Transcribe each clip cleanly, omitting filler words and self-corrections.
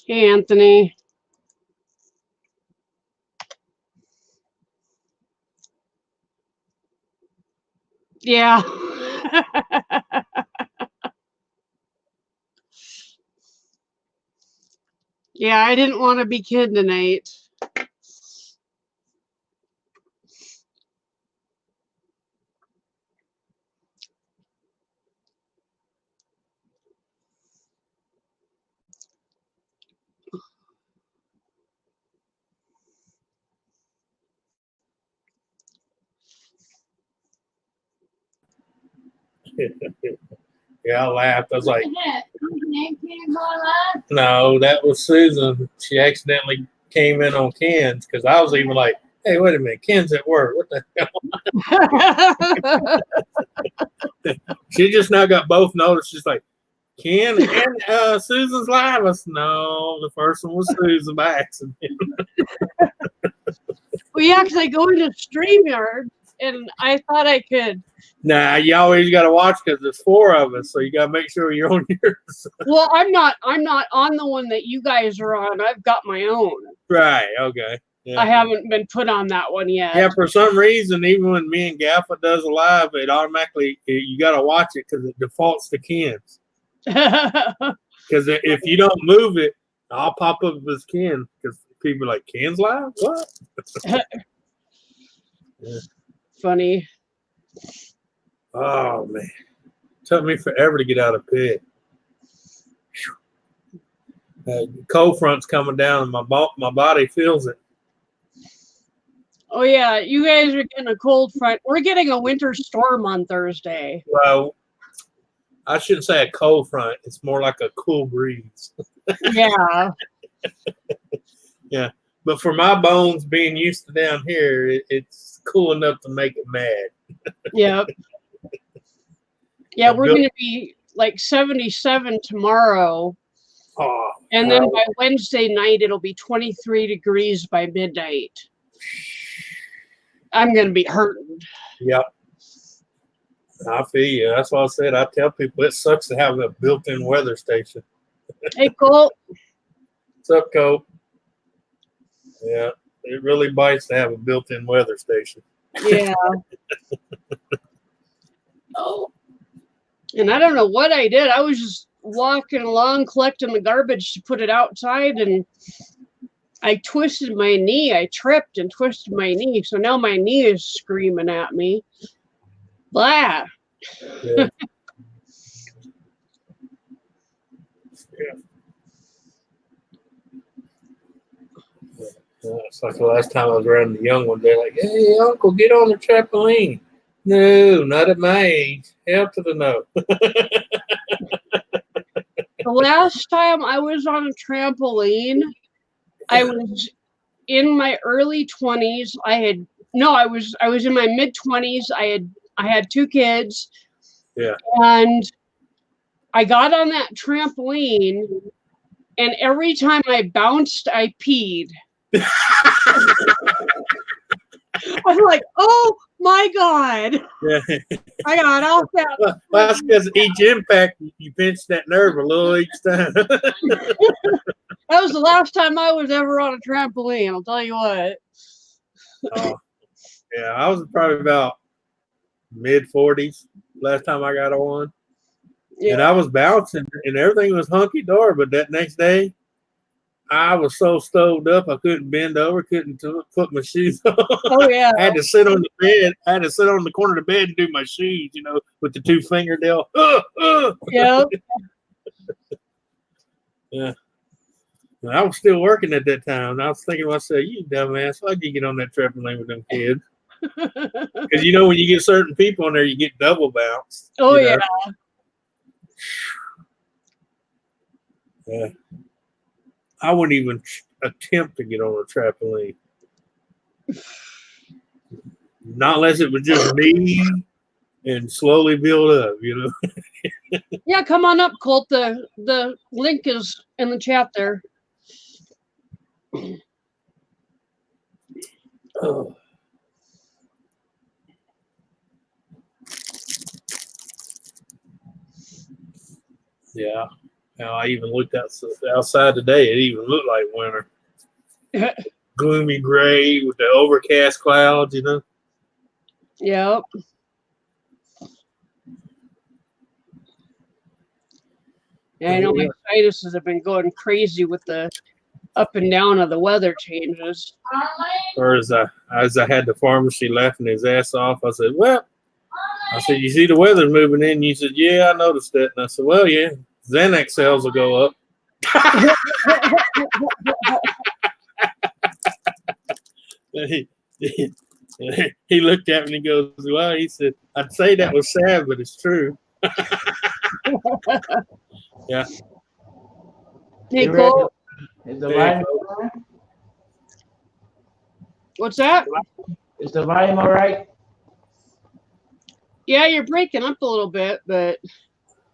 Hey, Anthony. Yeah. Yeah, I didn't want to be kid tonight. Yeah, I laughed. I was like, no, that was Susan. She accidentally came in on Ken's because I was even like, hey, wait a minute, Ken's at work. What the hell? She just now got both noticed. She's like, Ken and Susan's live. I said, no, the first one was Susan by accident. Well, yeah, because I go into StreamYard and I thought I could. Nah, you always got to watch because there's 4 of us, so you got to make sure you're on yours. Well, I'm not on the one that you guys are on. I've got my own. Right. Okay. Yeah. I haven't been put on that one yet. Yeah, for some reason, even when me and Gaffa does a live, it automatically, you got to watch it because it defaults to Ken's. Because if you don't move it, I'll pop up as Ken because people are like, Ken's live? What? Yeah. Funny. Oh, man. It took me forever to get out of bed. Cold front's coming down and my body feels it. Oh, yeah, you guys are getting a cold front. We're getting a winter storm on Thursday. Well, I shouldn't say a cold front. It's more like a cool breeze. Yeah. Yeah. But for my bones being used to down here, it's cool enough to make it mad. Yep. Yeah, we're going to be like 77 tomorrow. Oh, and then by Wednesday night, it'll be 23 degrees by midnight. I'm going to be hurting. Yep. I feel you. That's why I said I tell people it sucks to have a built-in weather station. Hey, Colt. What's up, Colt? Yeah, it really bites to have a built-in weather station. Yeah. Oh. And I don't know what I did. I was just walking along collecting the garbage to put it outside, and I twisted my knee. I tripped and twisted my knee. So now my knee is screaming at me. Blah. Yeah. It's like the last time I was around the young ones, they're like, hey, Uncle, get on the trampoline. No, not at my age. Hell to the no. The last time I was on a trampoline, I was in my early 20s. I was in my mid 20s. I had 2 kids. Yeah. And I got on that trampoline, and every time I bounced, I peed. I was like, oh my God. Yeah. I got off that. Well, that's because each impact, you pinch that nerve a little each time. That was the last time I was ever on a trampoline, I'll tell you what. Yeah, I was probably about mid-40s last time I got on. Yeah. And I was bouncing, and everything was hunky-dory, but that next day, I was so stoved up, I couldn't bend over, couldn't put my shoes on. Oh, yeah. I had to sit on the bed. I had to sit on the corner of the bed and do my shoes, with the 2 fingernail. Yep. Yeah. And I was still working at that time. And I was thinking to myself, you dumbass, why'd you get on that trampoline with them kids? Because, when you get certain people on there, you get double bounced. Oh, yeah. Yeah. I wouldn't even attempt to get on a trampoline. Not unless it was just me and slowly build up, Yeah, come on up, Colt. The link is in the chat there. Oh. Yeah. I even looked outside today. It even looked like winter. Gloomy gray with the overcast clouds, you know. Yep. Yeah, I know my sinuses have been going crazy with the up and down of the weather changes. Or as I had the pharmacy laughing his ass off, I said, well, you see the weather's moving in. You said, yeah, I noticed that. And I said, well, yeah, Xanax sales will go up. He looked at me and he goes, well, he said, I'd say that was sad, but it's true. Yeah. Hey, Cole. Is the volume What's that? Is the volume all right? Yeah, you're breaking up a little bit, but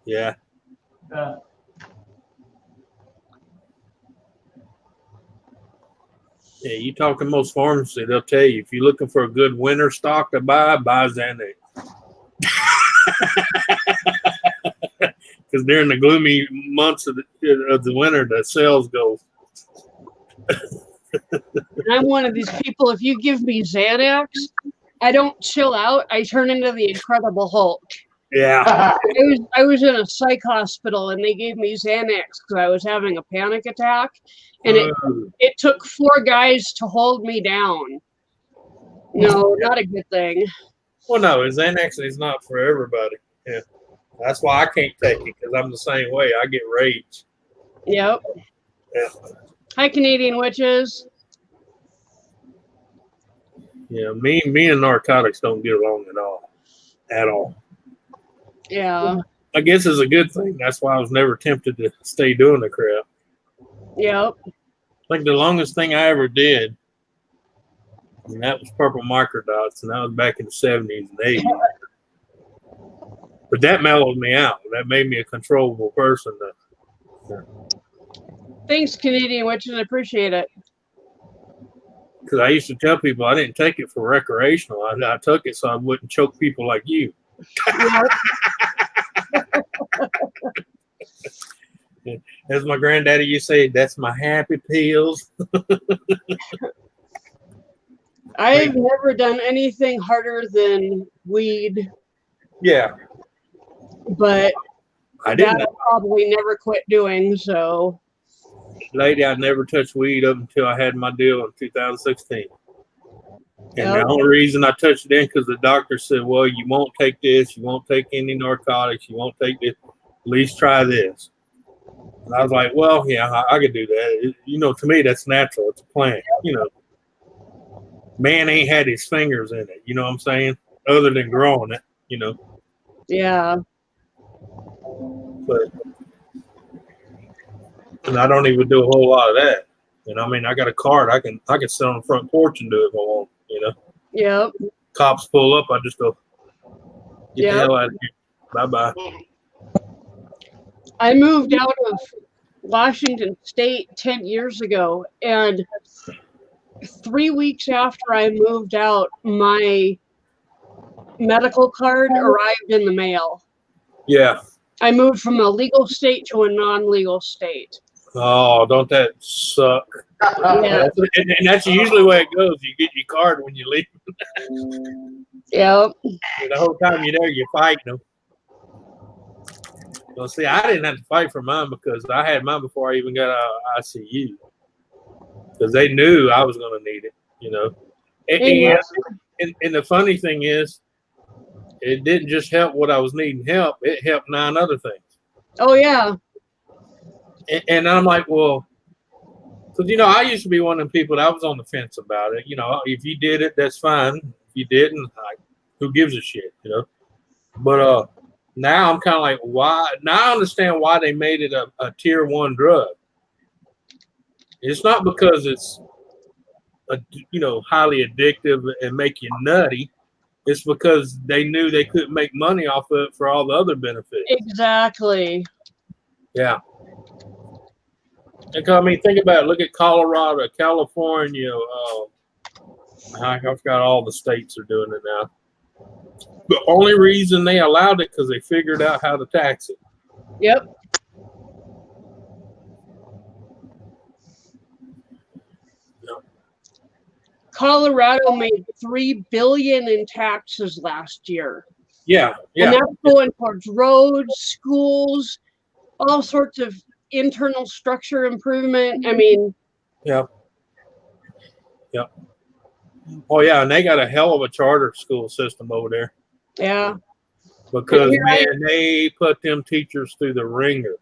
yeah. Yeah, you talk to most pharmacies, they'll tell you if you're looking for a good winter stock to buy Xanax. Because during the gloomy months of the winter, the sales go. I'm one of these people. If you give me Xanax, I don't chill out. I turn into the Incredible Hulk. Yeah. I was in a psych hospital and they gave me Xanax because I was having a panic attack, and it took 4 guys to hold me down. No, not a good thing. Well, no, Xanax is not for everybody. Yeah, that's why I can't take it because I'm the same way. I get rage. Yep. Yeah. Hi, Canadian Witches. Yeah, me and narcotics don't get along at all. Yeah. I guess it's a good thing. That's why I was never tempted to stay doing the crap. Yep. Like the longest thing I ever did, and that was purple microdots, and that was back in the 70s and 80s. But that mellowed me out. That made me a controllable person. Thanks, Canadian Witches. I appreciate it. Because I used to tell people I didn't take it for recreational. I took it so I wouldn't choke people like you. As my granddaddy used to say, that's my happy pills. I've never done anything harder than weed. Yeah. But I didn't. I'll probably never quit doing so. Lady, I never touched weed up until I had my deal in 2016. And the only reason I touched it in because the doctor said, well, you won't take this, you won't take any narcotics, you won't take this, at least try this. And I was like, well, yeah, I could do that. To me, that's natural. It's a plant. Man ain't had his fingers in it. You know what I'm saying? Other than growing it, Yeah. But and I don't even do a whole lot of that. I got a card. I can sit on the front porch and do it if I want. Yep. Cops pull up, I just go, get the hell out of here. Bye-bye. I moved out of Washington State 10 years ago, and 3 weeks after I moved out, my medical card arrived in the mail. Yeah. I moved from a legal state to a non-legal state. Oh, don't that suck? Yeah. And that's usually the way it goes. You get your card when you leave. Yep. The whole time you're there, you're fighting them. Well, see, I didn't have to fight for mine because I had mine before I even got out of ICU. Because they knew I was going to need it, And the funny thing is, it didn't just help what I was needing help. It helped 9 other things. Oh, yeah. And I'm like, well, because, I used to be one of them people that I was on the fence about it. If you did it, that's fine. If you didn't, who gives a shit, But now I'm kind of like, why? Now I understand why they made it a tier 1 drug. It's not because it's, highly addictive and make you nutty. It's because they knew they couldn't make money off of it for all the other benefits. Exactly. Yeah. Think about it. Look at Colorado, California. I forgot all the states are doing it now. The only reason they allowed it because they figured out how to tax it. Yep. Colorado made $3 billion in taxes last year. Yeah. And that's going towards roads, schools, all sorts of internal structure improvement. I mean, Yeah. Oh yeah, and they got a hell of a charter school system over there. yeah. Because man, they put them teachers through the ringer.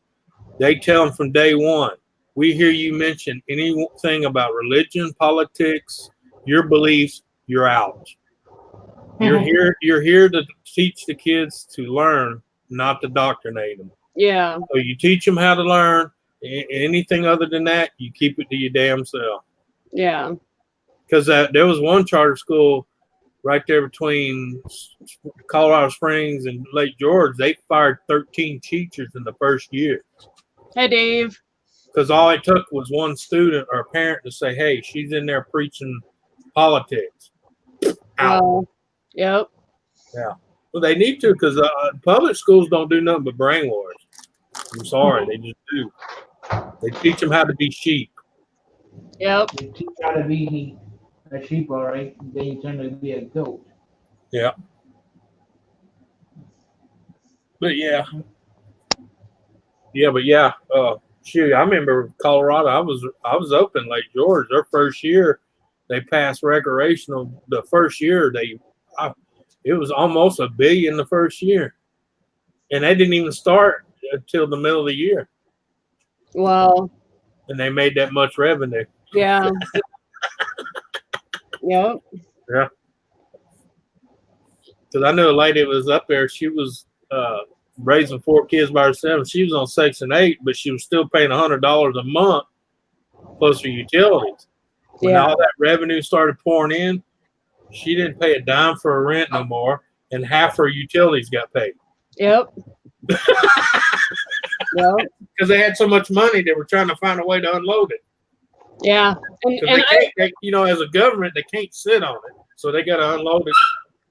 They tell them from day one, we hear you mention anything about religion, politics, your beliefs, you're out. You're here to teach the kids to learn, not to doctrinate them. Yeah. So you teach them how to learn. Anything other than that, you keep it to your damn self. Yeah. Because there was one charter school right there between Colorado Springs and Lake George. They fired 13 teachers in the first year. Hey, Dave. Because all it took was one student or a parent to say, hey, she's in there preaching politics. Out. Wow. Yep. Yeah. Well, they need to, because public schools don't do nothing but brainwash. I'm sorry. They just do. They teach them how to be sheep. Yep. You teach how to be a sheep, all right, then you turn to be a goat. Yeah. But yeah. Shoot, I remember Colorado. I was up in Lake George. Their first year, they passed recreational. The first year, it was almost $1 billion the first year, and they didn't even start until the middle of the year. Wow. And they made that much revenue. Yeah. Yep. Yeah. Because I knew a lady that was up there. She was raising 4 kids by herself. She was on Section 8, but she was still paying $100 a month plus her utilities. When all that revenue started pouring in, she didn't pay a dime for her rent no more, and half her utilities got paid. Yep. Yep. Because they had so much money, they were trying to find a way to unload it. Yeah. And they, as a government, they can't sit on it, so they got to unload it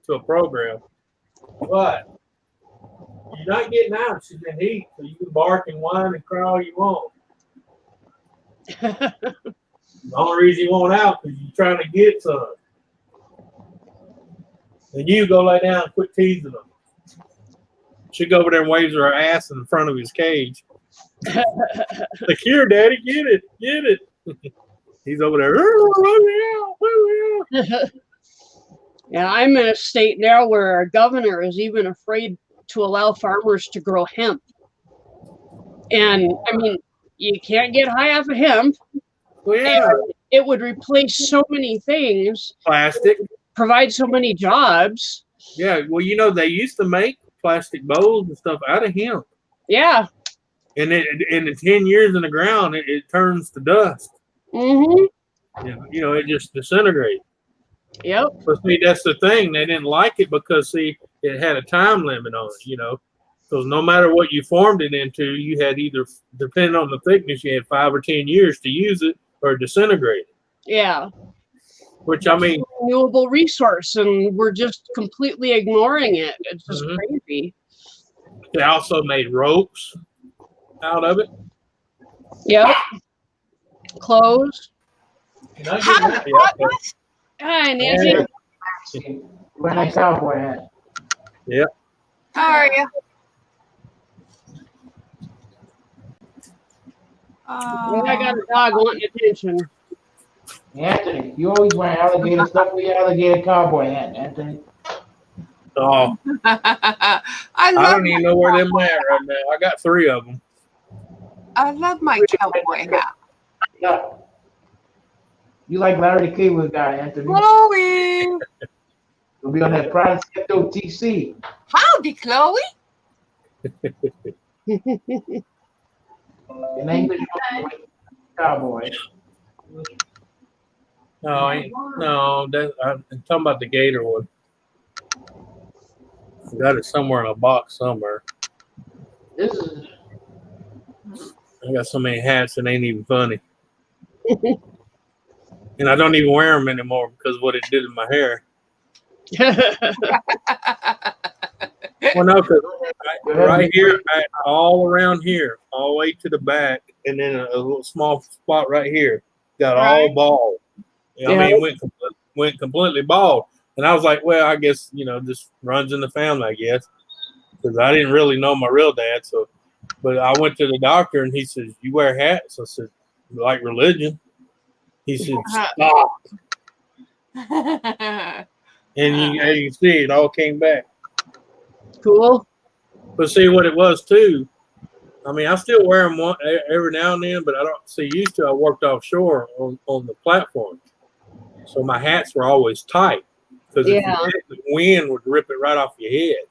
to a program. But you're not getting out. She's in heat, so you can bark and whine and cry all you want. The only reason you want out is you're trying to get some. And you go lay down and quit teasing them. She go over there and waves her ass in front of his cage. Like, here, Daddy, get it, get it. He's over there. Yeah, I'm in a state now where our governor is even afraid to allow farmers to grow hemp. And I mean, you can't get high off of hemp. Well, yeah. It would replace so many things. Plastic. Provide so many jobs. Yeah, well, they used to make plastic bowls and stuff out of hemp. Yeah. And in the 10 years in the ground, it turns to dust. Mm-hmm. It just disintegrates. Yep. But see, that's the thing. They didn't like it because, see, it had a time limit on it, Because no matter what you formed it into, you had either, depending on the thickness, you had 5 or 10 years to use it or disintegrate it. Yeah. Which, I mean, renewable resource, and we're just completely ignoring it. It's just crazy. They also made ropes out of it. Yep. Clothes. Hi, Nancy. Wearing a cowboy hat. Yep. How are you? I got a dog wanting attention. Anthony, you always wear alligator stuff with your alligator cowboy hat, Anthony. Oh. I don't even know where them at right now. I got 3 of them. I love my cowboy hat. Yeah. You like Larry the Cable Guy, Anthony. Chloe! You'll be on that Pride Skepto TC. Howdy, Chloe! In English, cowboy. No, I'm talking about the gator one. I got it somewhere in a box somewhere. This is. I got so many hats it ain't even funny. And I don't even wear them anymore because of what it did to my hair. Well, no, because right here, all around here, all the way to the back, and then a little small spot right here, got all bald. I mean, it went went completely bald. And I was like, well, I guess, just runs in the family, I guess. Because I didn't really know my real dad. So, but I went to the doctor and he says, you wear hats? I said, like religion. He said, stop. And you see, it all came back. Cool. But see what it was too. I mean, I still wear them every now and then, but I don't see. Used to, I worked offshore on the platform, so my hats were always tight because if the wind would rip it right off your head.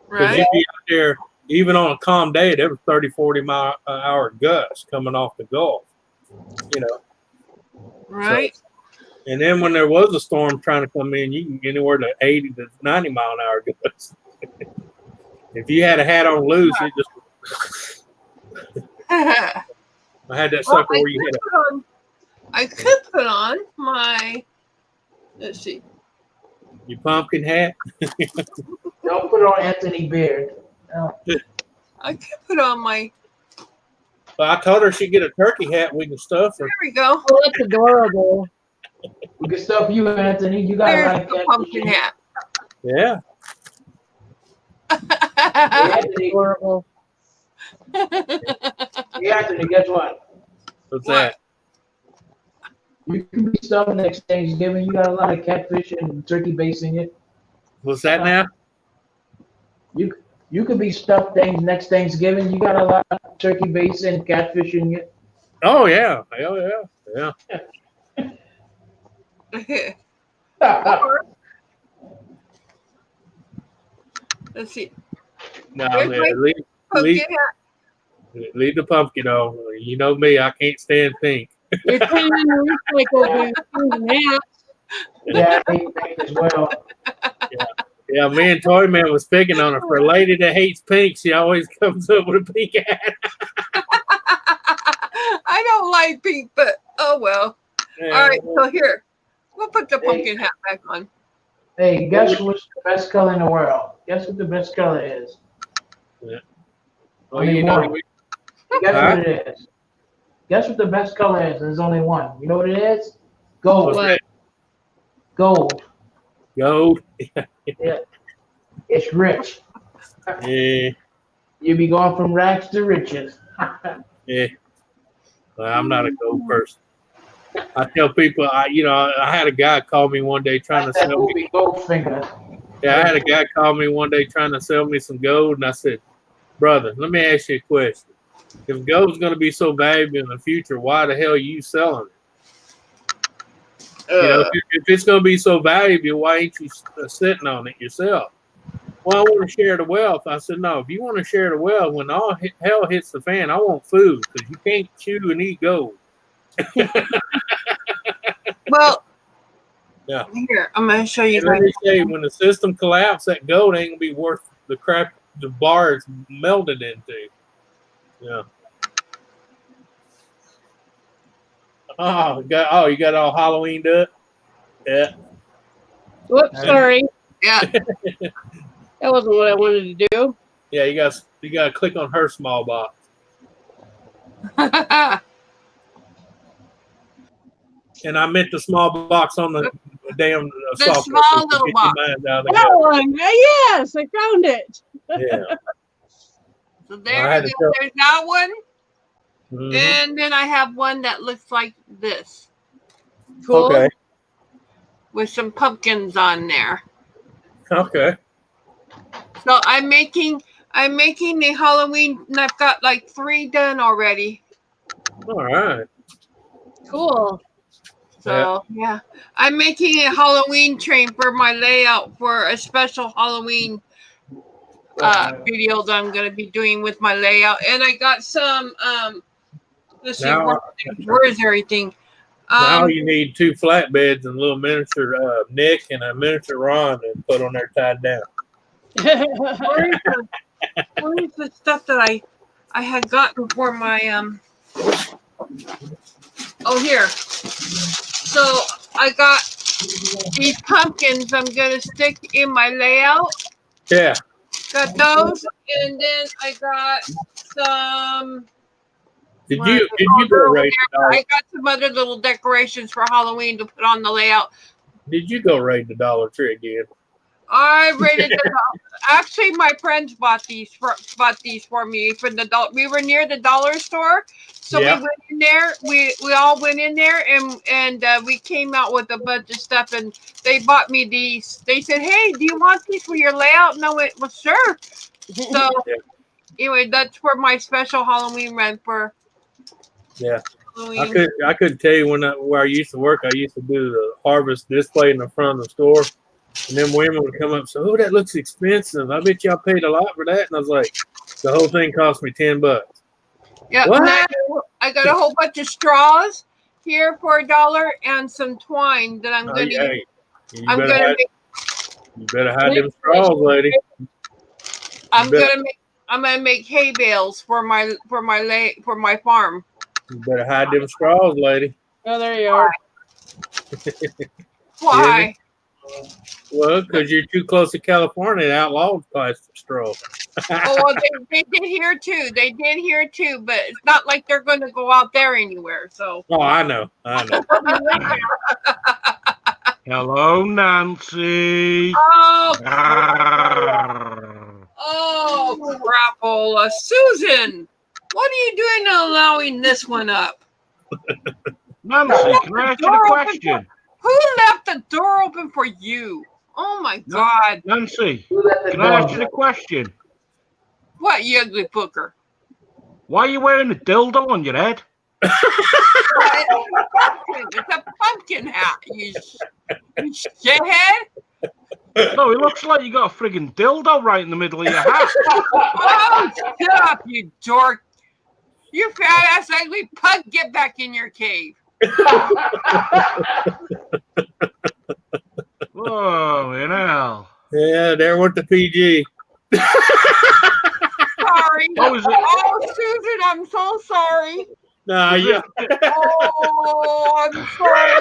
Because you'd be out there, even on a calm day, there was 30, 40 mile an hour gusts coming off the Gulf. Right. So, and then when there was a storm trying to come in, you can get anywhere to 80 to 90 mile an hour gusts. If you had a hat on loose, it just. I had that sucker where you had I could put on my. Let's see. Your pumpkin hat. Don't put on Anthony Beard. No. I could put on my. Well, I told her she'd get a turkey hat. We can stuff her. There we go. Oh, that's adorable. We can stuff you, Anthony. You got There's the pumpkin hat. Yeah. Anthony, Adorable. Anthony, guess what? What's that? You can be stuffed next Thanksgiving. You got a lot of catfish and turkey base in it. What's that now? You could be stuffed next Thanksgiving. You got a lot of turkey base and catfish in it. Oh yeah. Hell yeah. Yeah. Or, let's see. No, Here's my leave the pumpkin on. You know me, I can't stand pink. You're turning the recycle hats. Yeah, I hate pink as well. Yeah, me and Toy Man was picking on her. For a lady that hates pink, she always comes up with a pink hat. I don't like pink, but oh well. Yeah. All right, so here. We'll put the pumpkin hat back on. Hey, guess what's the best color in the world? Guess what the best color is? Yeah. Well, you know, guess what it is? Guess what the best color is? There's only one. You know what it is? Gold. What? Gold. Gold. Yeah. It's rich. Yeah. You be going from rags to riches. Yeah. Well, I'm not a gold person. I tell people, I had a guy call me one day trying to sell me Goldfinger. Yeah, I had a guy call me one day trying to sell me some gold, and I said, brother, let me ask you a question. If gold's going to be so valuable in the future, why the hell are you selling it? If it's going to be so valuable, why ain't you sitting on it yourself? Well, I want to share the wealth. I said, no, if you want to share the wealth, when all hell hits the fan, I want food because you can't chew and eat gold. Well, yeah. Here, I'm going to show you. And let me say, when the system collapses, that gold ain't going to be worth the crap the bar is melted into. Yeah. You got all Halloweened up? Yeah. Whoops, sorry. Yeah. That wasn't what I wanted to do. Yeah, you got to click on her small box. And I meant the small box on the damn the software. small little box. That one. Yes, I found it. Yeah. So there's that one. Mm-hmm. And then I have one that looks like this. Cool. Okay. With some pumpkins on there. Okay. So I'm making the Halloween, and I've got like 3 done already. All right. Cool. So yeah, I'm making a Halloween train for my layout for a special Halloween video that I'm going to be doing with my layout. And I got some. Let's see, where is everything? Now you need 2 flatbeds and a little miniature Nick and a miniature Ron and put on there tied down. Where is the stuff that I had gotten for my Oh, here. So I got these pumpkins I'm gonna stick in my layout. Yeah. Got those, and then I got some. Did you go right? I got some other little decorations for Halloween to put on the layout. Did you go raid the Dollar Tree again? I rated the actually my friends bought these for me from the we were near the dollar store, so Yeah. we went in there. We all went in there and we came out with a bunch of stuff and they bought me these. They said, "Hey, do you want these for your layout?" And I went, "Well, sure." So anyway, that's for my special Halloween run for. Yeah. Halloween. I couldn't tell you where I used to work. I used to do the harvest display in the front of the store. And then women would come up and say, "Oh, that looks expensive. I bet y'all paid a lot for that." And I was like, the whole thing cost me $10. Yeah, What? I got a whole bunch of straws here for $1 and some twine that I'm gonna use. Hey, you better hide them straws, lady. I'm gonna make hay bales for my farm. You better hide them straws, lady. Oh, there you are. Why? Well, because you're too close to California and outlawed plastic straw. Oh, well, they did here too. They did here too, but it's not like they're going to go out there anywhere. So. Oh, I know. Hello, Nancy. Oh, crapola. Susan, what are you doing allowing this one up? Nancy, can I ask you a question? Who left the door open for you? Oh my God. Nancy, can I ask you a question? What, you ugly booker? Why are you wearing a dildo on your head? It's a pumpkin hat, you shithead. No, it looks like you got a friggin' dildo right in the middle of your hat. Oh, shut up, you dork. You fat ass ugly pug, get back in your cave. Whoa, you know. Yeah, there went the PG. Sorry. Oh, is it? Oh, Susan, I'm so sorry. Nah, yeah. Oh, I'm sorry.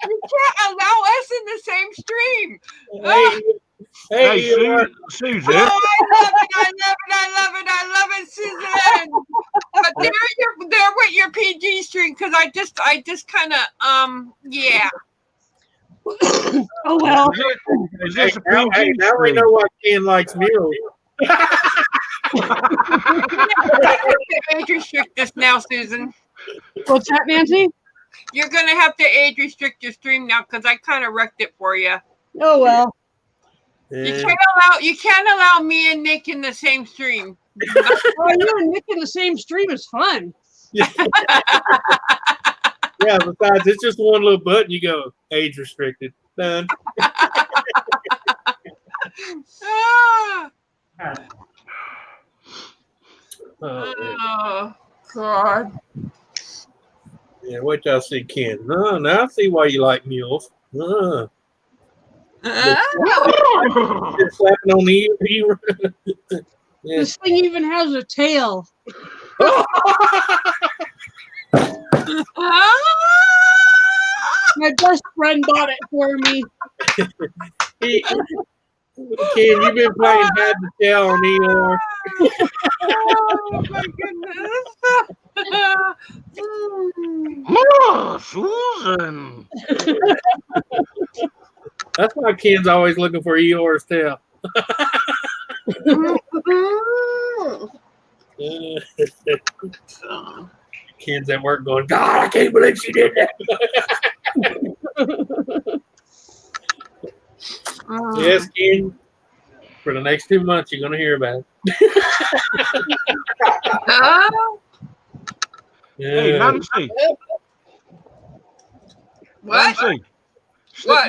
You can't allow us in the same stream. Hey, Susan. Oh, I love it, Susan. But there with your PG stream because I just kind of yeah. Oh well. Is this a now PG now we know why Ken likes mules. Age restrict this now, Susan. What's that, Nancy? You're gonna have to age restrict your stream now because I kind of wrecked it for you. Oh well. Yeah. You can't allow me and Nick in the same stream. Oh, you and Nick in the same stream is fun. Yeah, besides, it's just one little button. You go age restricted. Done. Oh, God. Yeah, wait till I see Ken. No, now I see why you like mules. Just slapping on the ear. Yeah. This thing even has a tail. My best friend bought it for me. Ken, you've been playing hide the tail on ER. Oh, my goodness. Oh, Susan. That's why Ken's always looking for Eeyore's tail. Ken's at work going, God, I can't believe she did that. Yes, Ken. For the next 2 months, you're going to hear about it. Hey, Nancy. What? Nancy, What?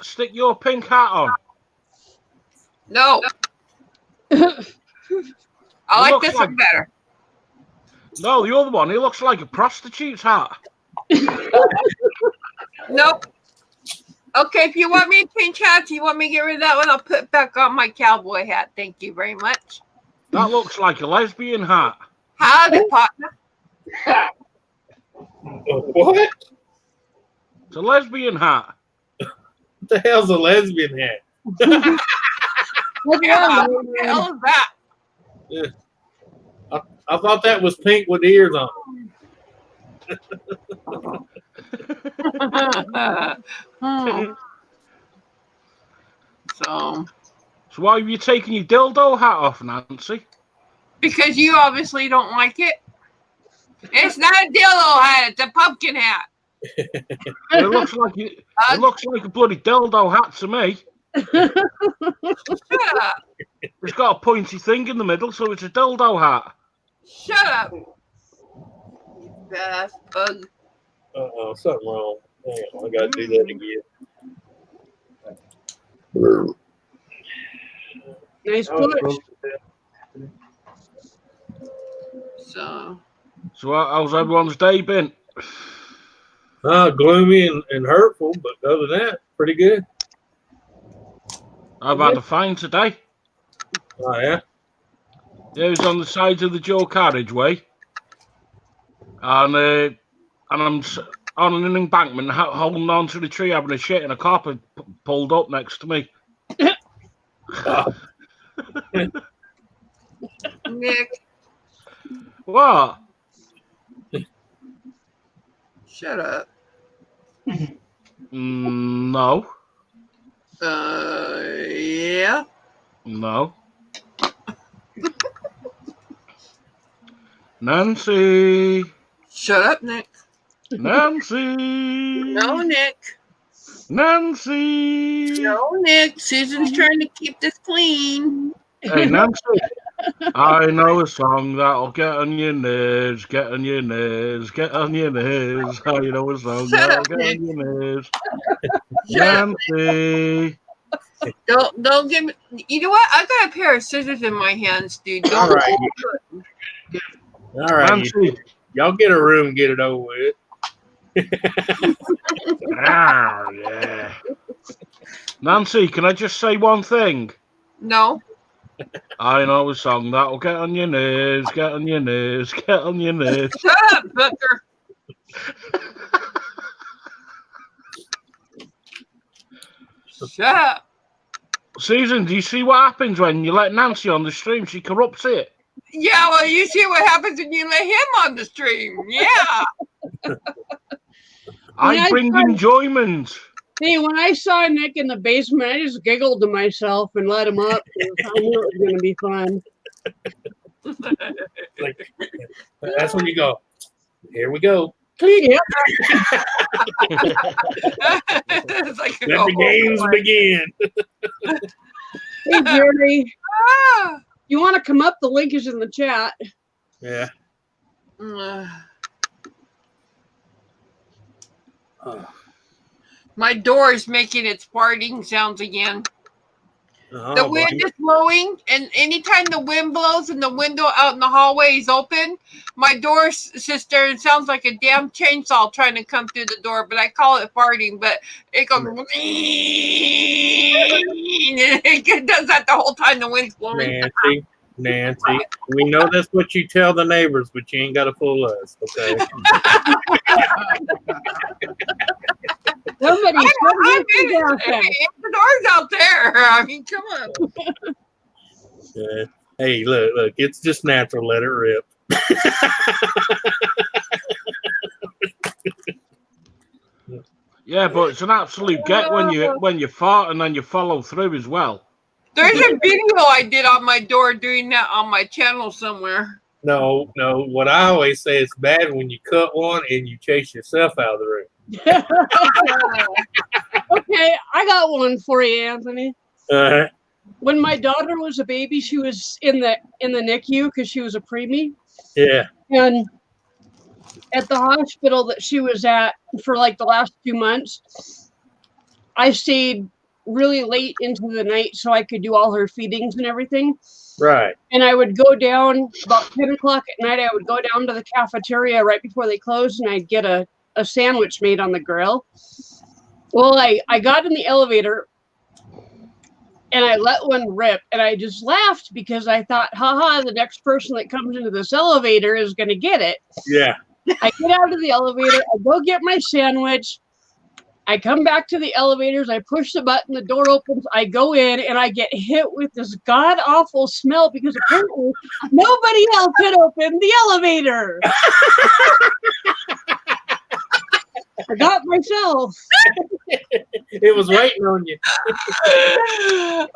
stick your pink hat on. No. I like this one better. No, the other one. It looks like a prostitute's hat. Nope. Okay, if you want me to change hats, you want me to get rid of that one, I'll put back on my cowboy hat. Thank you very much. That looks like a lesbian hat. Howdy, partner. What? It's a lesbian hat. What the hell's a lesbian hat? What the hell is that? Yeah. I thought that was pink with ears on it. Oh, so, So why have you taken your dildo hat off, Nancy? because you obviously don't like it. It's not a dildo hat, it's a pumpkin hat. Well, it looks like it looks like a bloody dildo hat to me. Shut up. It's got a pointy thing in the middle, so it's a dildo hat. Shut up. You fast bug. Uh-oh, something wrong. Hang on, I gotta do that again. Nice push. So, How's everyone's day been? Gloomy and hurtful, but other than that, pretty good. I've had a fine today. Oh, yeah? Yeah, it was on the sides of the dual carriageway. And I'm on an embankment holding on to the tree having a shit, and a cop had pulled up next to me. Nick, What? shut up. No. Yeah. No. Nancy. Shut up, Nick. Nancy. No, Nick. Nancy. No, Nick. Susan's trying to keep this clean. Hey, Nancy. I know a song that'll get on your nerves, get on your nerves, get on your nerves. I know a song Shut that'll up, get Nick. on your nerves. Shut up. Nancy. Don't give me. You know what? I got a pair of scissors in my hands, dude. All Don't. right. All right. Nancy. Y'all get a room and get it over with. Ah, yeah. Nancy, can I just say one thing? No. I know a song that'll get on your nerves, get on your nerves, get on your nerves. Shut up, Booker. Shut up. Susan, do you see what happens when you let Nancy on the stream? She corrupts it. Yeah, well, you see what happens when you let him on the stream. Yeah. I bring enjoyment. See, when I saw Nick in the basement, I just giggled to myself and let him up. I knew it was going to be fun. Like, that's when you go, here we go. Yep. It's like, Let the games begin. Hey, Jerry, Ah. you want to come up? The link is in the chat. Yeah. My door is making its farting sounds again. Oh, The wind is blowing, and anytime the wind blows and the window out in the hallway is open, my door cistern sounds like a damn chainsaw trying to come through the door, but I call it farting, but it goes it does that the whole time the wind's blowing. Nancy, we know that's what you tell the neighbors, but you ain't got to fool us, okay? Somebody The door's out there. I mean, come on. Yeah. Hey, look, it's just natural. Let it rip. Yeah, but it's an absolute get when you fart and then you follow through as well. There's a video I did on my door doing that on my channel somewhere. No. What I always say, it's bad when you cut one and you chase yourself out of the room. Okay, I got one for you, Anthony. Uh-huh. When my daughter was a baby, she was in the NICU because she was a preemie. Yeah. And at the hospital that she was at for like the last 2 months, I stayed really late into the night so I could do all her feedings and everything. Right. And I would go down about 10 o'clock at night. I would go down to the cafeteria right before they closed, and I'd get a sandwich made on the grill. Well, I got in the elevator and I let one rip, and I just laughed because I thought, haha, the next person that comes into this elevator is going to get it. Yeah. I get out of the elevator, I go get my sandwich, I come back to the elevators, I push the button, the door opens, I go in, and I get hit with this god-awful smell because apparently nobody else had opened the elevator. Forgot myself. It was waiting on you. Oh,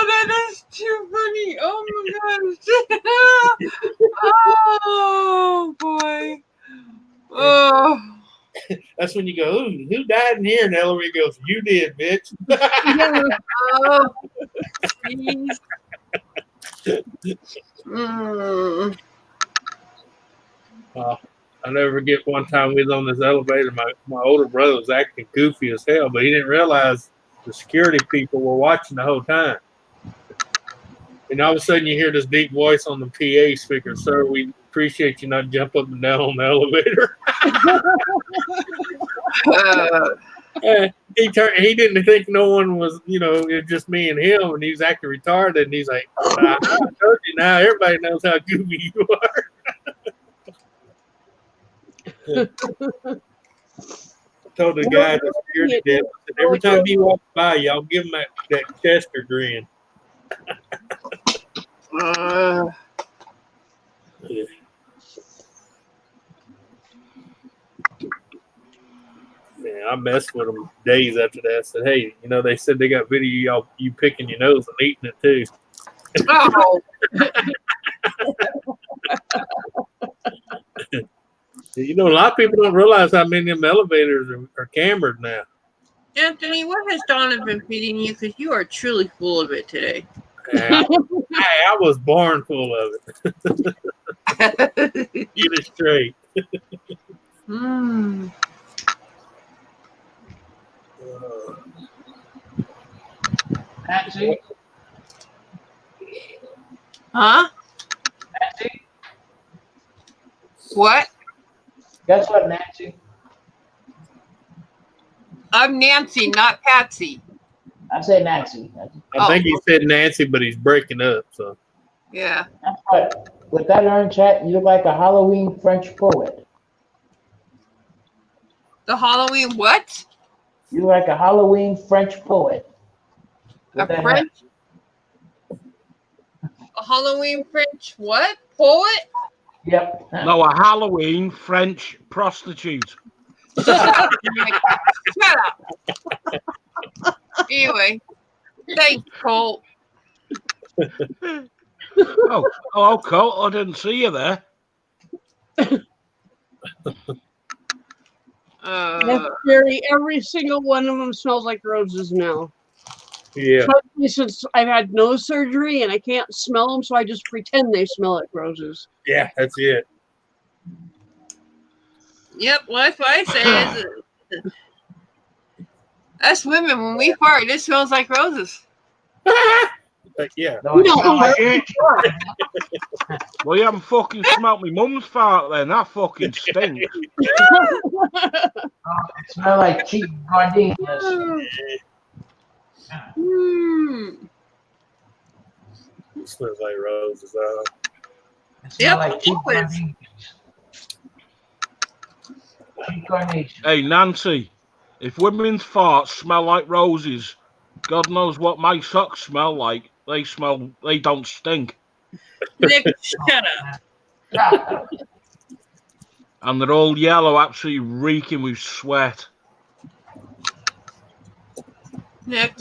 that is too funny. Oh my gosh. Oh boy. Oh. That's when you go, ooh, who died in here? And the elevator goes, you did, bitch. Yeah. Oh. Jeez. Mm. I'll never forget one time we was on this elevator. My older brother was acting goofy as hell, but he didn't realize the security people were watching the whole time. And all of a sudden you hear this deep voice on the PA speaker, sir, we appreciate you not jump up and down on the elevator. He didn't think no one was, it was just me and him, and he was acting retarded, and he's like, I told you now, everybody knows how goofy you are. I told the guy at the security desk, every time he walks by, y'all give him that Chester grin. Yeah. Man, I messed with them days after that. I said, hey, they said they got video of you picking your nose and eating it too. Oh. A lot of people don't realize how many of them elevators are cambered now. Anthony, what has Donna been feeding you? Because you are truly full of it today. I was born full of it. Get it straight. Nancy? Huh? Nancy? What? Guess what, Nancy? I'm Nancy, not Patsy. I say Nancy. I think he said Nancy, but he's breaking up. So Yeah. That's what. With that orange hat, you look like a Halloween French poet. The Halloween what? You look like a Halloween French poet. A Halloween French what? Poet? Yep. No, a Halloween French prostitute. Shut up. Anyway, thanks, Colt. Oh, Colt, I didn't see you there. That's scary. Every single one of them smells like roses now. yeah. Especially since I've had nose surgery and I can't smell them, so I just pretend they smell like roses. Yeah, that's it. Yep, well, that's what I say. Us women, when we fart, it smells like roses. Yeah. No, it smells like Well, you haven't fucking smelt my mum's fart then. That fucking stinks. it smells like cheap gardenias. It smells like roses. It smells like cheap gardenias. Cheap carnations. Hey, Nancy, if women's farts smell like roses, God knows what my socks smell like. They don't stink. Nick, shut up. And they're all yellow, absolutely reeking with sweat. Nick.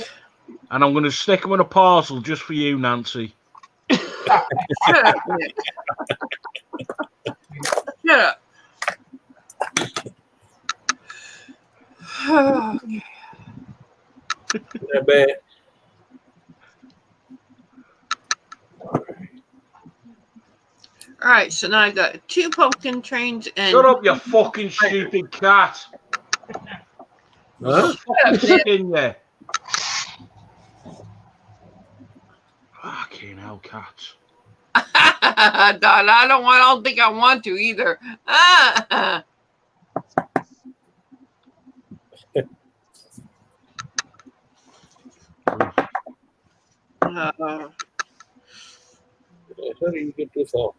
And I'm going to stick them in a parcel just for you, Nancy. Shut up, Nick. Shut up. That bad. All right, so now I got 2 pumpkin trains and. Shut up, you fucking stupid cat. Huh? In there. Fucking hell, cats. Don, I don't think I want to either. How do you get this off?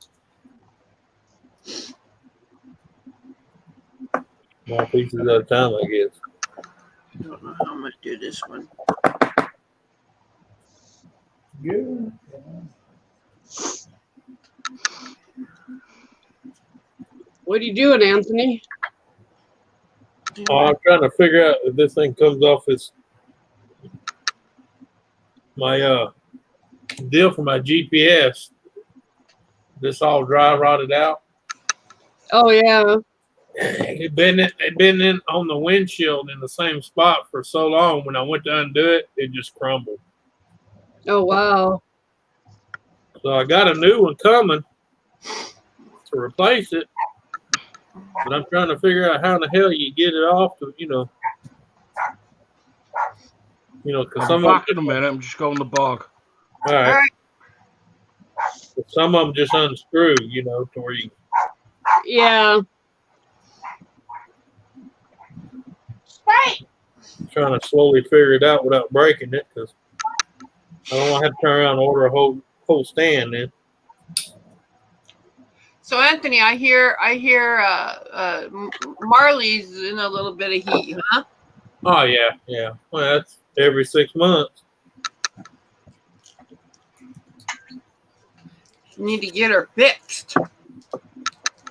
More pieces at a time, I guess. I don't know how I'm going to do this one. What are you doing, Anthony? Oh, I'm trying to figure out if this thing comes off my deal for my GPS. This all dry rotted out. Oh yeah. It'd been in on the windshield in the same spot for so long. When I went to undo it, it just crumbled. Oh wow. So I got a new one coming to replace it, but I'm trying to figure out how in the hell you get it off to, because I'm back in a minute. I'm just going to the bog. All right. All right. Some of them just unscrew, to where you Yeah. trying to slowly figure it out without breaking it, because I don't want to have to turn around and order a whole stand then. So Anthony, I hear Marley's in a little bit of heat, huh? Oh yeah. Well, that's every 6 months. You need to get her fixed.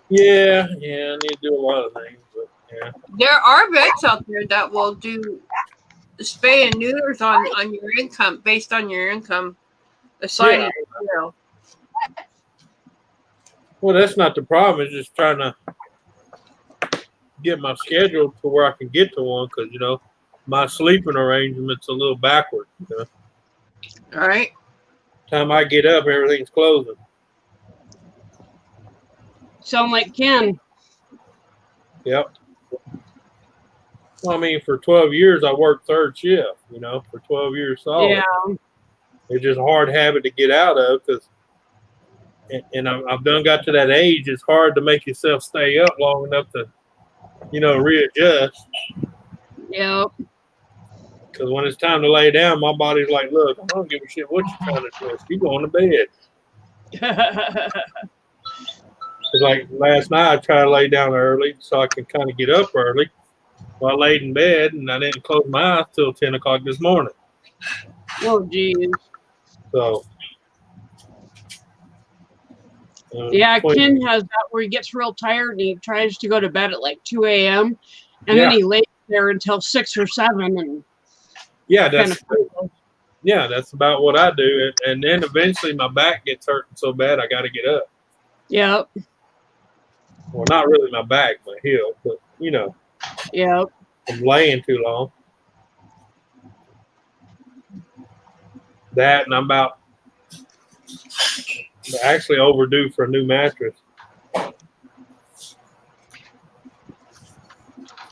Yeah, I need to do a lot of things, but yeah. There are vets out there that will do spay and neuters on your income, based on your income. Assigning, Well, that's not the problem. It's just trying to get my schedule to where I can get to one, because my sleeping arrangement's a little backward. All right. Time I get up, everything's closing. Sound like Ken. Yep. Well, I mean, for 12 years, I worked third shift, for 12 years solid. Yeah. It's just a hard habit to get out of, because, and I've done got to that age, it's hard to make yourself stay up long enough to, readjust. Yep. Because when it's time to lay down, my body's like, look, I don't give a shit what you're trying to do. You going to bed. Like last night, I tried to lay down early so I could kind of get up early. Well, I laid in bed and I didn't close my eyes till 10 o'clock this morning. Oh, geez. So. Yeah, Ken has that where he gets real tired and he tries to go to bed at like 2 a.m. and then he lays there until 6 or 7. And that's about what I do. And then eventually my back gets hurting so bad I got to get up. Yep. Well, not really my back, my heel, but Yep. I'm laying too long. That, and I'm actually overdue for a new mattress.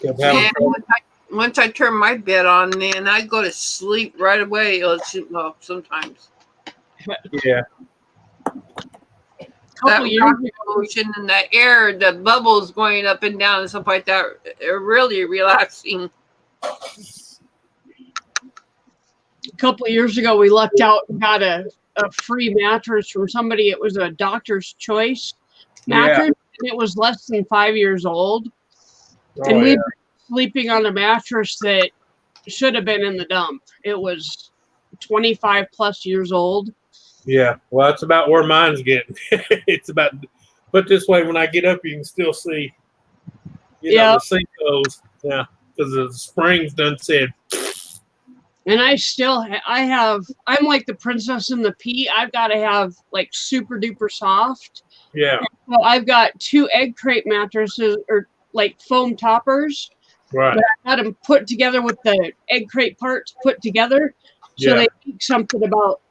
Yeah, once I turn my bed on, man, I go to sleep right away. Sometimes. Yeah. Couple years motion and the air, the bubbles going up and down and stuff like that, are really relaxing. A couple of years ago, we lucked out and got a free mattress from somebody. It was a doctor's choice mattress, and it was less than 5 years old. And we were sleeping on a mattress that should have been in the dump. It was 25 plus years old. Yeah. Well, that's about where mine's getting. It's about, put this way, when I get up, you can still see, the sinkholes. Yeah. Because the springs done said. And I'm like the princess and the pea. I've got to have like super duper soft. Yeah. So I've got 2 egg crate mattresses or like foam toppers. Right. But I had them put together with the egg crate parts put together. So they make something about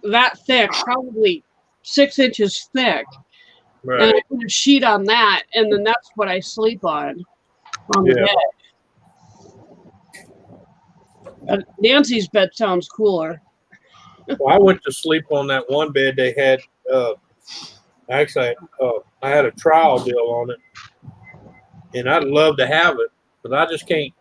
that thick, probably 6 inches thick. Right. And I put a sheet on that, and then that's what I sleep on the bed. Nancy's bed sounds cooler. Well, I went to sleep on that one bed they had. Actually, I had a trial deal on it, and I'd love to have it, but I just can't.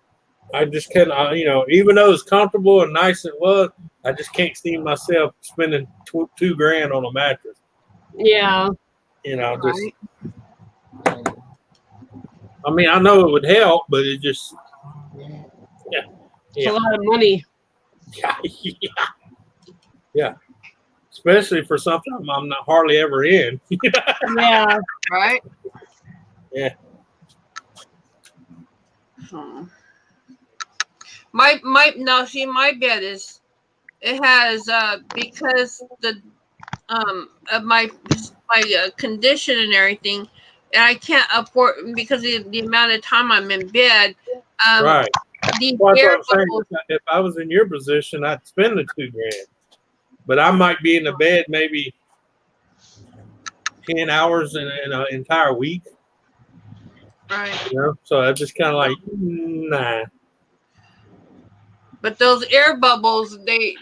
Even though it's comfortable and nice it was, I just can't see myself spending $2,000 on a mattress. Yeah. Just. I mean, I know it would help, but it just. Yeah. It's a lot of money. Yeah. Especially for something I'm not hardly ever in. Yeah. Right. Yeah. My now see my bed is it has because the of my condition and everything, and I can't afford because of the amount of time I'm in bed. Right. The Well, that's air what I'm saying. bubbles, If I was in your position, I'd spend the $2,000, but I might be in the bed maybe 10 hours in an entire week. right? You know, so I just kind of like, nah. But those air bubbles, they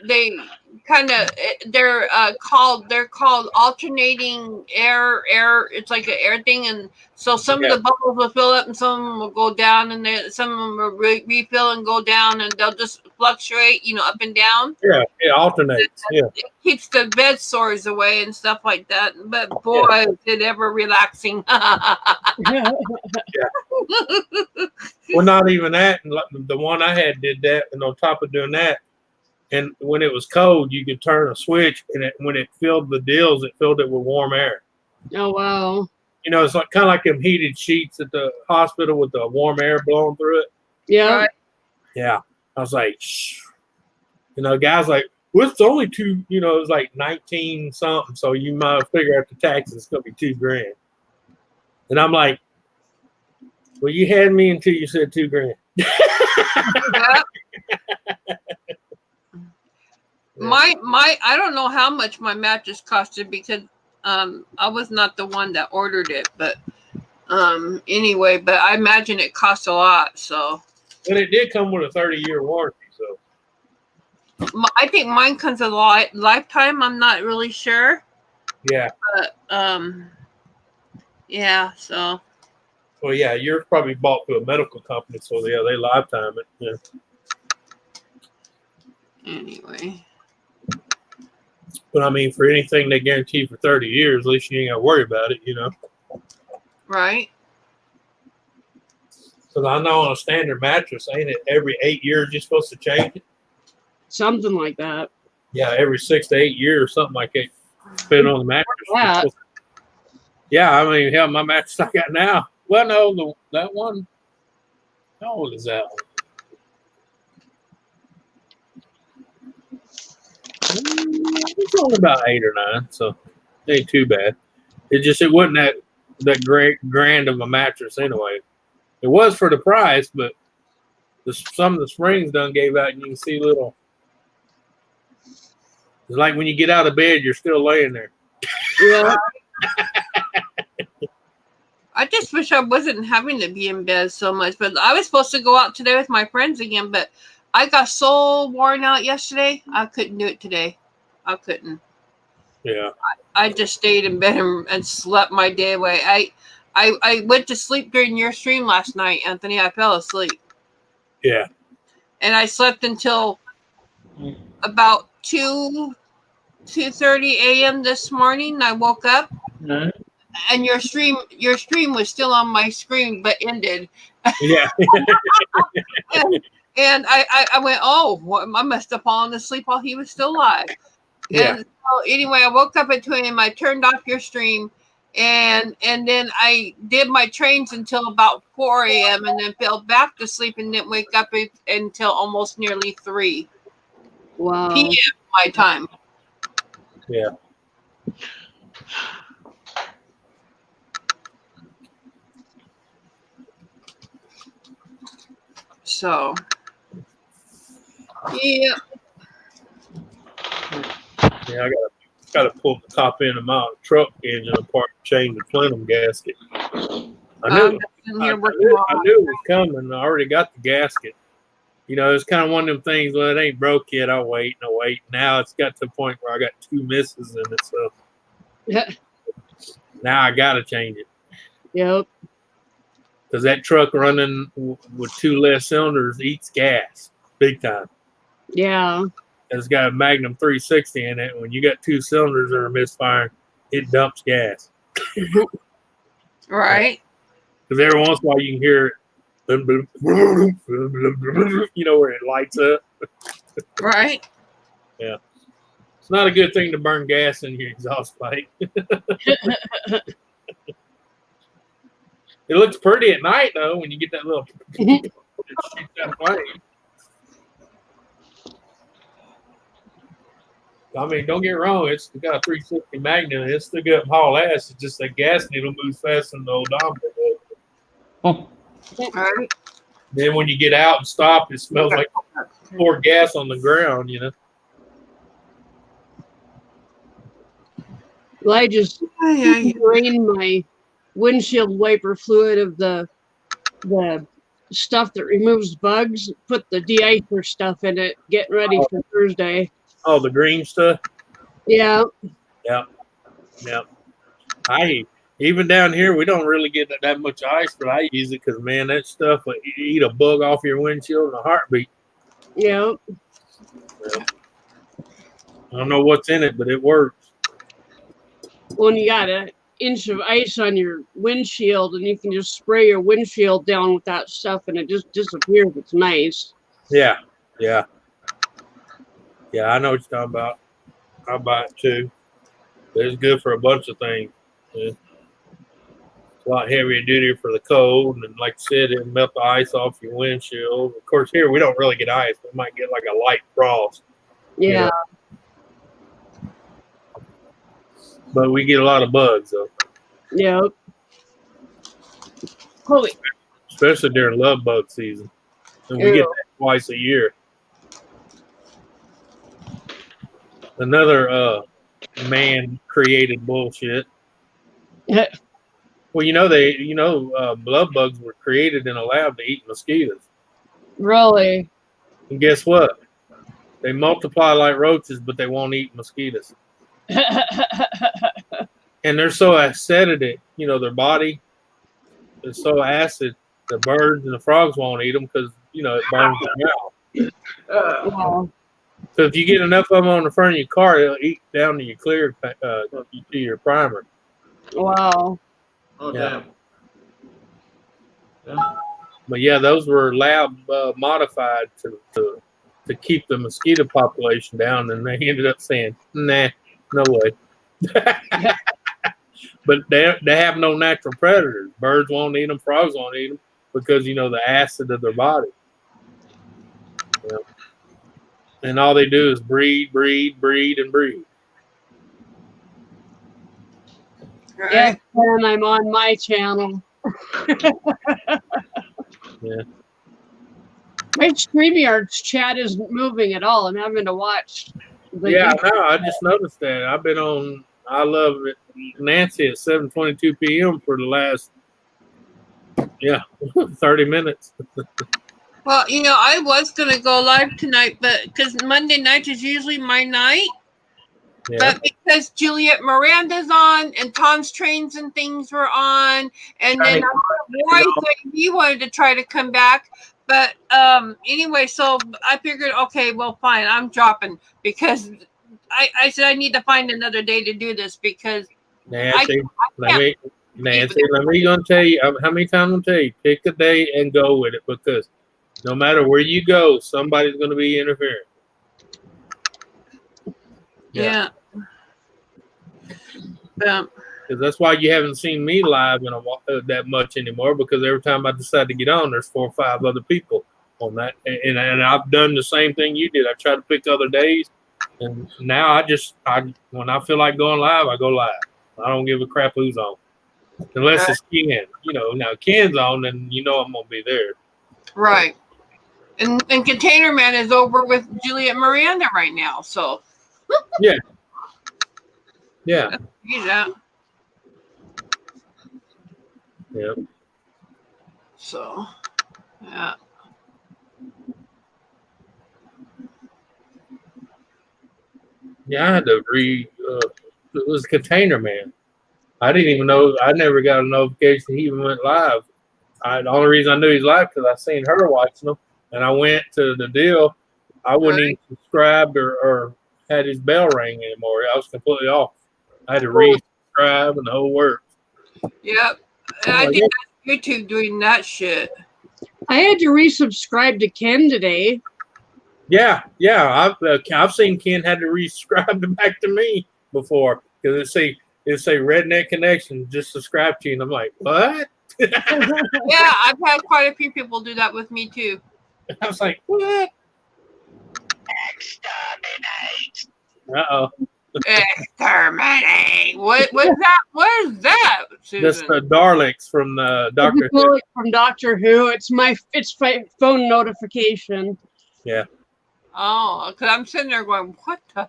kind of they're called alternating air. It's like an air thing, and so some of Yeah, the bubbles will fill up, and some of them will go down, and then some of them will refill and go down, and they'll just fluctuate, up and down. yeah, it alternates. Yeah, It keeps the bed sores away and stuff like that. But boy, yeah. is it ever relaxing. Well, not even that. And the one I had did that, and on top of doing that, and when it was cold, you could turn a switch, and when it filled the dills, it filled it with warm air. Oh wow. You know, it's like kind of like them heated sheets at the hospital with the warm air blowing through it. Yeah. Right. Yeah, I was like, shh. Guys like, well, it's only two. It was like 19 something, so you might figure out the taxes. It's gonna be $2,000, and I'm like, well, you had me until you said $2,000. Yeah. My I don't know how much my mattress costed because I was not the one that ordered it, but anyway, but I imagine it costs a lot. So And it did come with a 30-year warranty, so I think mine comes a lifetime. I'm not really sure, yeah. but yeah. So Well, yeah, yours probably bought through a medical company, so yeah, they lifetime it. Yeah. anyway, But I mean, for anything they guarantee for 30 years, at least you ain't got to worry about it, right? Because I know on a standard mattress, ain't it every 8 years you're supposed to change it? Something like that. Yeah, every 6 to 8 years, something like that. Fit on the mattress. Yeah, I mean, hell, my mattress I got now. Well, no, that one. How old is that one? It's only about 8 or 9, so it ain't too bad. It wasn't that great grand of a mattress anyway. It was for the price, but some of the springs done gave out, and you can see little. It's like when you get out of bed, you're still laying there. Yeah. I just wish I wasn't having to be in bed so much. But I was supposed to go out today with my friends again, but I got so worn out yesterday. I couldn't do it today. I couldn't. Yeah. I just stayed in bed and slept my day away. I went to sleep during your stream last night, Anthony. I fell asleep. Yeah. And I slept until about 2:30 a.m. this morning. I woke up. No. And your stream was still on my screen but ended. Yeah. and I went, oh, I must have fallen asleep while he was still alive. Yeah. And so anyway, I woke up at 2 a.m. I turned off your stream, and then I did my trains until about 4 a.m. and then fell back to sleep and didn't wake up until almost nearly 3 Wow. p.m. my time. Yeah. So, yeah. Yeah, I gotta pull the top end of my truck engine apart and change the plenum gasket. I knew it was coming. I already got the gasket. It's kind of one of them things. Well, it ain't broke yet. I'll wait. Now it's got to the point where I got 2 misses in it, so now I gotta change it. Yep. Because that truck running with 2 less cylinders eats gas big time. Yeah. It's got a Magnum 360 in it. When you got 2 cylinders that are misfiring, it dumps gas. Right. Because every once in a while you can hear it, where it lights up. Right. Yeah. It's not a good thing to burn gas in your exhaust pipe. It looks pretty at night, though, when you get that little. shoot that flame. I mean, don't get wrong. It's got a 360 Magnum. It's still good to haul ass. It's just that gas needle moves faster than the odometer does. Right. Then when you get out and stop, it smells like poured gas on the ground, you know. Well, I just Ay, drained my windshield wiper fluid of the stuff that removes bugs. Put the de-icer stuff in it. Getting ready for Thursday. Oh, the green stuff. Yeah. Yeah. Even down here, we don't really get that much ice, but I use it because, man, that stuff will eat a bug off your windshield in a heartbeat. Yeah. I don't know what's in it, but it works. When you got an inch of ice on your windshield and you can just spray your windshield down with that stuff and it just disappears. It's nice. Yeah. I know what you're talking about. I buy it too. But it's good for a bunch of things. Yeah. It's a lot heavier duty for the cold, and like I said, it melt the ice off your windshield. Of course, here we don't really get ice. We might get like a light frost. Yeah. But we get a lot of bugs though. Yeah. Holy. Especially during love bug season. And we get that twice a year. Another man-created bullshit. Well, love bugs were created in a lab to eat mosquitoes. Really? And guess what? They multiply like roaches, but they won't eat mosquitoes. And they're so acidic, their body is so acid, the birds and the frogs won't eat them because, it burns them out. Wow. So if you get enough of them on the front of your car, it'll eat down to your clear, to your primer. Wow. Oh, Yeah. damn. But yeah, those were lab modified to keep the mosquito population down, and they ended up saying, "Nah, no way." But they have no natural predators. Birds won't eat them. Frogs won't eat them because the acid of their body. Yeah. And all they do is breed, and breed. Yeah, and I'm on my channel. Yeah. My StreamYard's chat isn't moving at all. I'm having to watch. Yeah, no, I just noticed that. I've been on I Love It, Nancy at 7:22 p.m. for the last 30 minutes. well, I was gonna go live tonight, but because Monday night is usually my night. Yeah. But because Juliet Miranda's on and Tom's Trains and things were on, and then Roy said he wanted to try to come back. But anyway, so I figured, okay, well, fine, I'm dropping because I said I need to find another day to do this because Nancy, let me gonna tell you how many times I'm gonna tell you, pick a day and go with it because no matter where you go, somebody's gonna be interfering. Yeah. Because that's why you haven't seen me live that much anymore. Because every time I decide to get on, there's 4 or 5 other people on that, and I've done the same thing you did. I try to pick other days, and now when I feel like going live, I go live. I don't give a crap who's on, unless it's Ken. Now Ken's on, and I'm gonna be there. Right. And Container Man is over with Juliet Miranda right now, so. Yeah. He's out. Yep. So, yeah. Yeah, I had to read. It was Container Man. I didn't even know. I never got a notification he even went live. The only reason I knew he's live because I seen her watching him, and I went to the deal. I wasn't even subscribed or had his bell ring anymore. I was completely off. I had to resubscribe and the whole works. Yep. I did YouTube doing that shit. I had to resubscribe to Ken today. Yeah. I've seen Ken had to resubscribe back to me before because it say Redneck Connection just subscribe to you, and I'm like, what? Yeah, I've had quite a few people do that with me too. I was like, what? Uh-oh. Exterminate. What's that? What is that, That's Susan? the Daleks from the Doctor Who. Bullet from Doctor Who. It's my phone notification. Yeah. Oh, because I'm sitting there going, what the?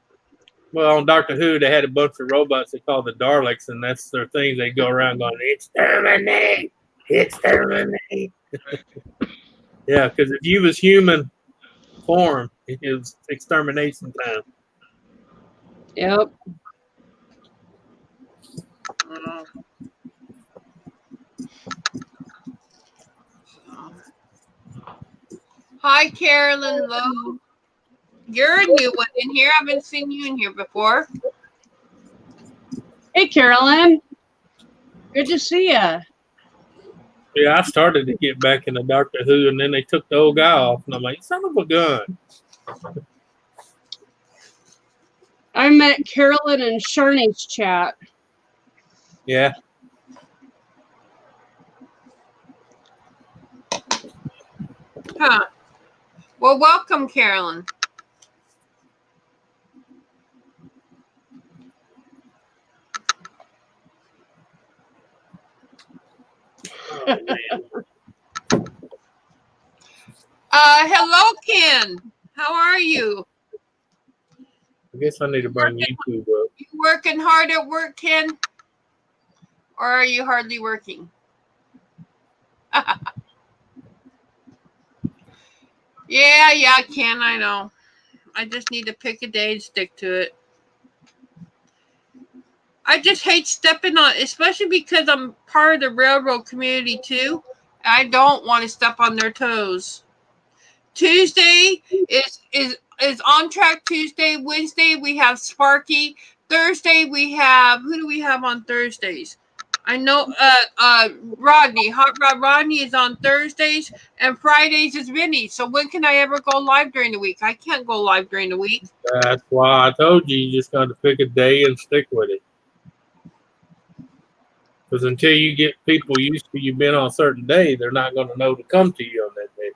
Well, on Doctor Who, they had a bunch of robots they called the Daleks, and that's their thing. They go around going, exterminate, exterminate. Yeah, because if you was human form, it was extermination time. Yep. Oh. Hi, Carolyn Lowe. You're a new one in here. I haven't seen you in here before. Hey, Carolyn. Good to see ya. Yeah, I started to get back into Doctor Who, and then they took the old guy off, and I'm like, son of a gun. I met Carolyn in Sharney's chat. Yeah. Huh. Well, welcome, Carolyn. Oh, man. Hello, Ken. How are you? I guess I need to bring YouTube up. You working hard at work, Ken? Or are you hardly working? Yeah, Ken, I know. I just need to pick a day and stick to it. I just hate stepping on, especially because I'm part of the railroad community too. I don't want to step on their toes. Tuesday is on track. Tuesday, Wednesday we have Sparky. Thursday we have, who do we have on Thursdays? I know Rodney, Hot Rod Rodney is on Thursdays, and Fridays is Vinny. So when can I ever go live during the week? I can't go live during the week. That's why I told you just got to pick a day and stick with it. Because until you get people used to you being on a certain day, they're not going to know to come to you on that day.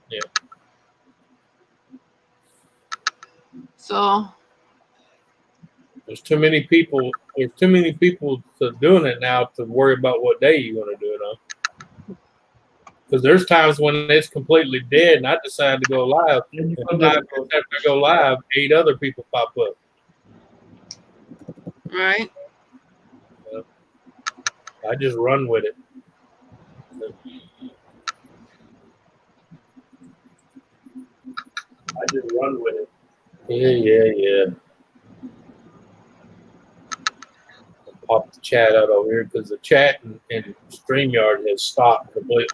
Yeah. So There's too many people. There's too many people doing it now to worry about what day you're going to do it on. Because there's times when it's completely dead, and I decide to go live. And 5 minutes after I go live, 8 other people pop up. right. I just run with it. I just run with it. Yeah. Pop the chat out over here because the chat in StreamYard has stopped completely.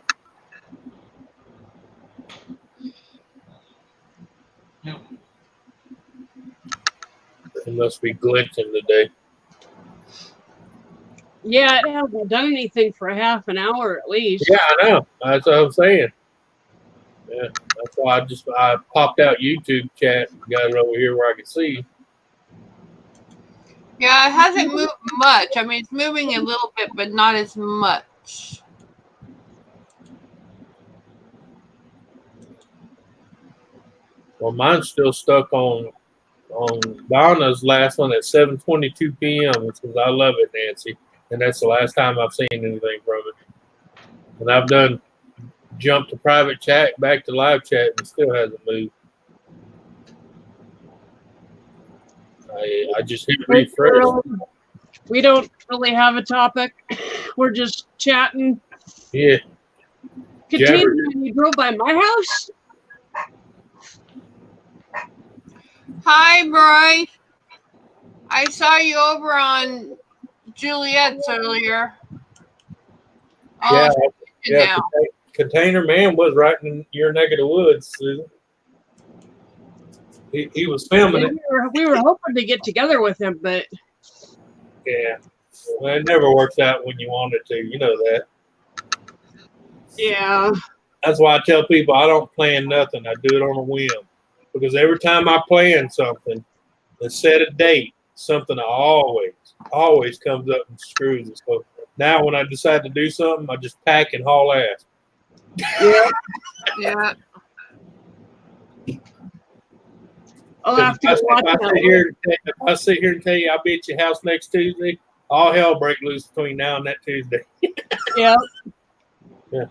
It must be glitching today. Yeah, it hasn't done anything for half an hour at least. Yeah, I know. That's what I'm saying. Yeah, that's why I popped out YouTube chat and got it over here where I can see. Yeah, it hasn't moved much. I mean, it's moving a little bit, but not as much. Well, mine's still stuck on Donna's last one at 7:22 p.m., which is I love it, Nancy. And that's the last time I've seen anything from it. And I've done jumped to private chat, back to live chat, and still hasn't moved. I just hit refresh. We don't really have a topic. We're just chatting. Yeah. Katrina, you drove by my house? Hi, Roy. I saw you over on Juliet's earlier. Oh, Yeah. now. Container Man was right in your neck of the woods, Susan. He was filming it. We were hoping to get together with him, but Yeah. Well, it never works out when you want it to. You know that. yeah. That's why I tell people I don't plan nothing. I do it on a whim. Because every time I plan something and set a date, something always comes up and screws us. So Now, when I decide to do something, I just pack and haul ass. Yeah. I'll have to go watch If I sit here and tell you I'll be at your house next Tuesday, all hell break loose between now and that Tuesday. Yeah. Yeah.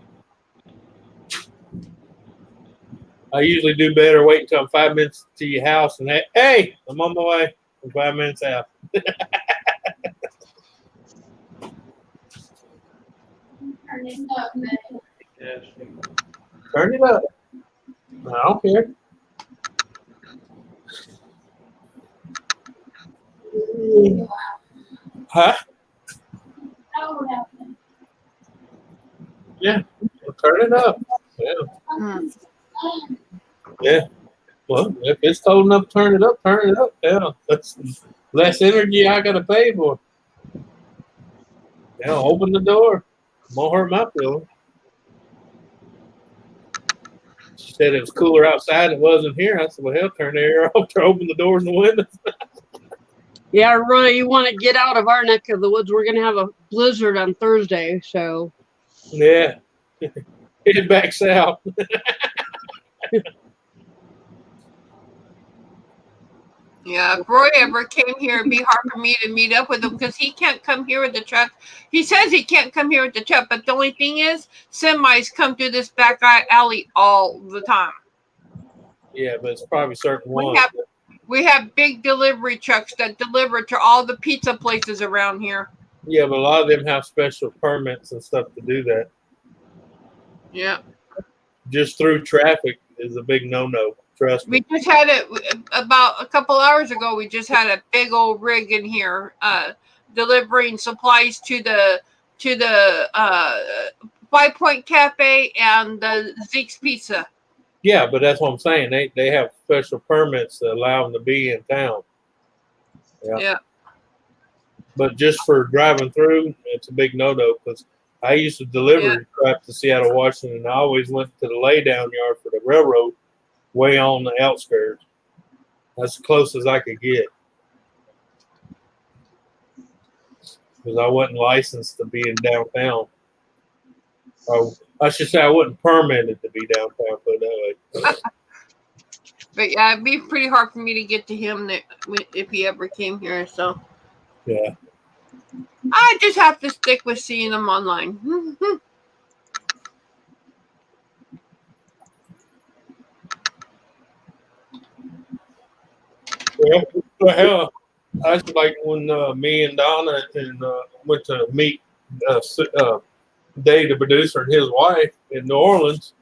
I usually do better wait until I'm 5 minutes to your house and hey, I'm on my way. I'm 5 minutes out. Turn it up. I don't care. Huh? Yeah. Turn it up. Yeah. Yeah. Well, if it's cold enough to turn it up, turn it up. Yeah. That's less energy I got to pay for. Yeah. Open the door. Won't hurt my feelings. She said it was cooler outside. It wasn't here. I said, well, hell, turn the air off to open the doors and the windows. Yeah, really, you want to get out of our neck of the woods. We're going to have a blizzard on Thursday, so. Yeah. Head back south. Yeah, if Roy ever came here, it'd be hard for me to meet up with him because he can't come here with the truck. He says he can't come here with the truck, but the only thing is, semis come through this back alley all the time. Yeah, but it's probably certain ones. We have big delivery trucks that deliver to all the pizza places around here. Yeah, but a lot of them have special permits and stuff to do that. Yeah. Just through traffic is a big no-no. Trust me. We just had it about a couple hours ago. We just had a big old rig in here delivering supplies to the 5 Point Cafe and the Zeke's Pizza. Yeah, but that's what I'm saying. They have special permits that allow them to be in town. Yeah. But just for driving through, it's a big no-no because I used to deliver crap to Seattle, Washington. I always went to the laydown yard for the railroad way on the outskirts. That's as close as I could get. Because I wasn't licensed to be in downtown. Or I should say I wasn't permitted to be downtown, put it that way. But yeah, it'd be pretty hard for me to get to him if he ever came here. So yeah, I just have to stick with seeing him online. well, what the hell? That's like when me and Donna went to meet Dave, the producer, and his wife in New Orleans.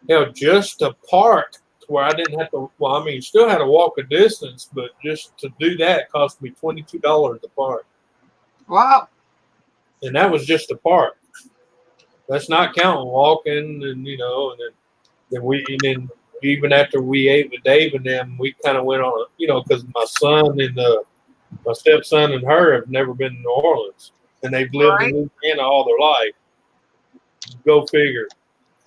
Hell, just to park where I didn't have to. Well, I mean, still had to walk a distance, but just to do that cost me $22 to park. Wow! And that was just to park. That's not counting walking, and then even after we ate with Dave and them, we kind of went on because my son and my stepson and her have never been to New Orleans, and they've lived in Louisiana all their life. Go figure.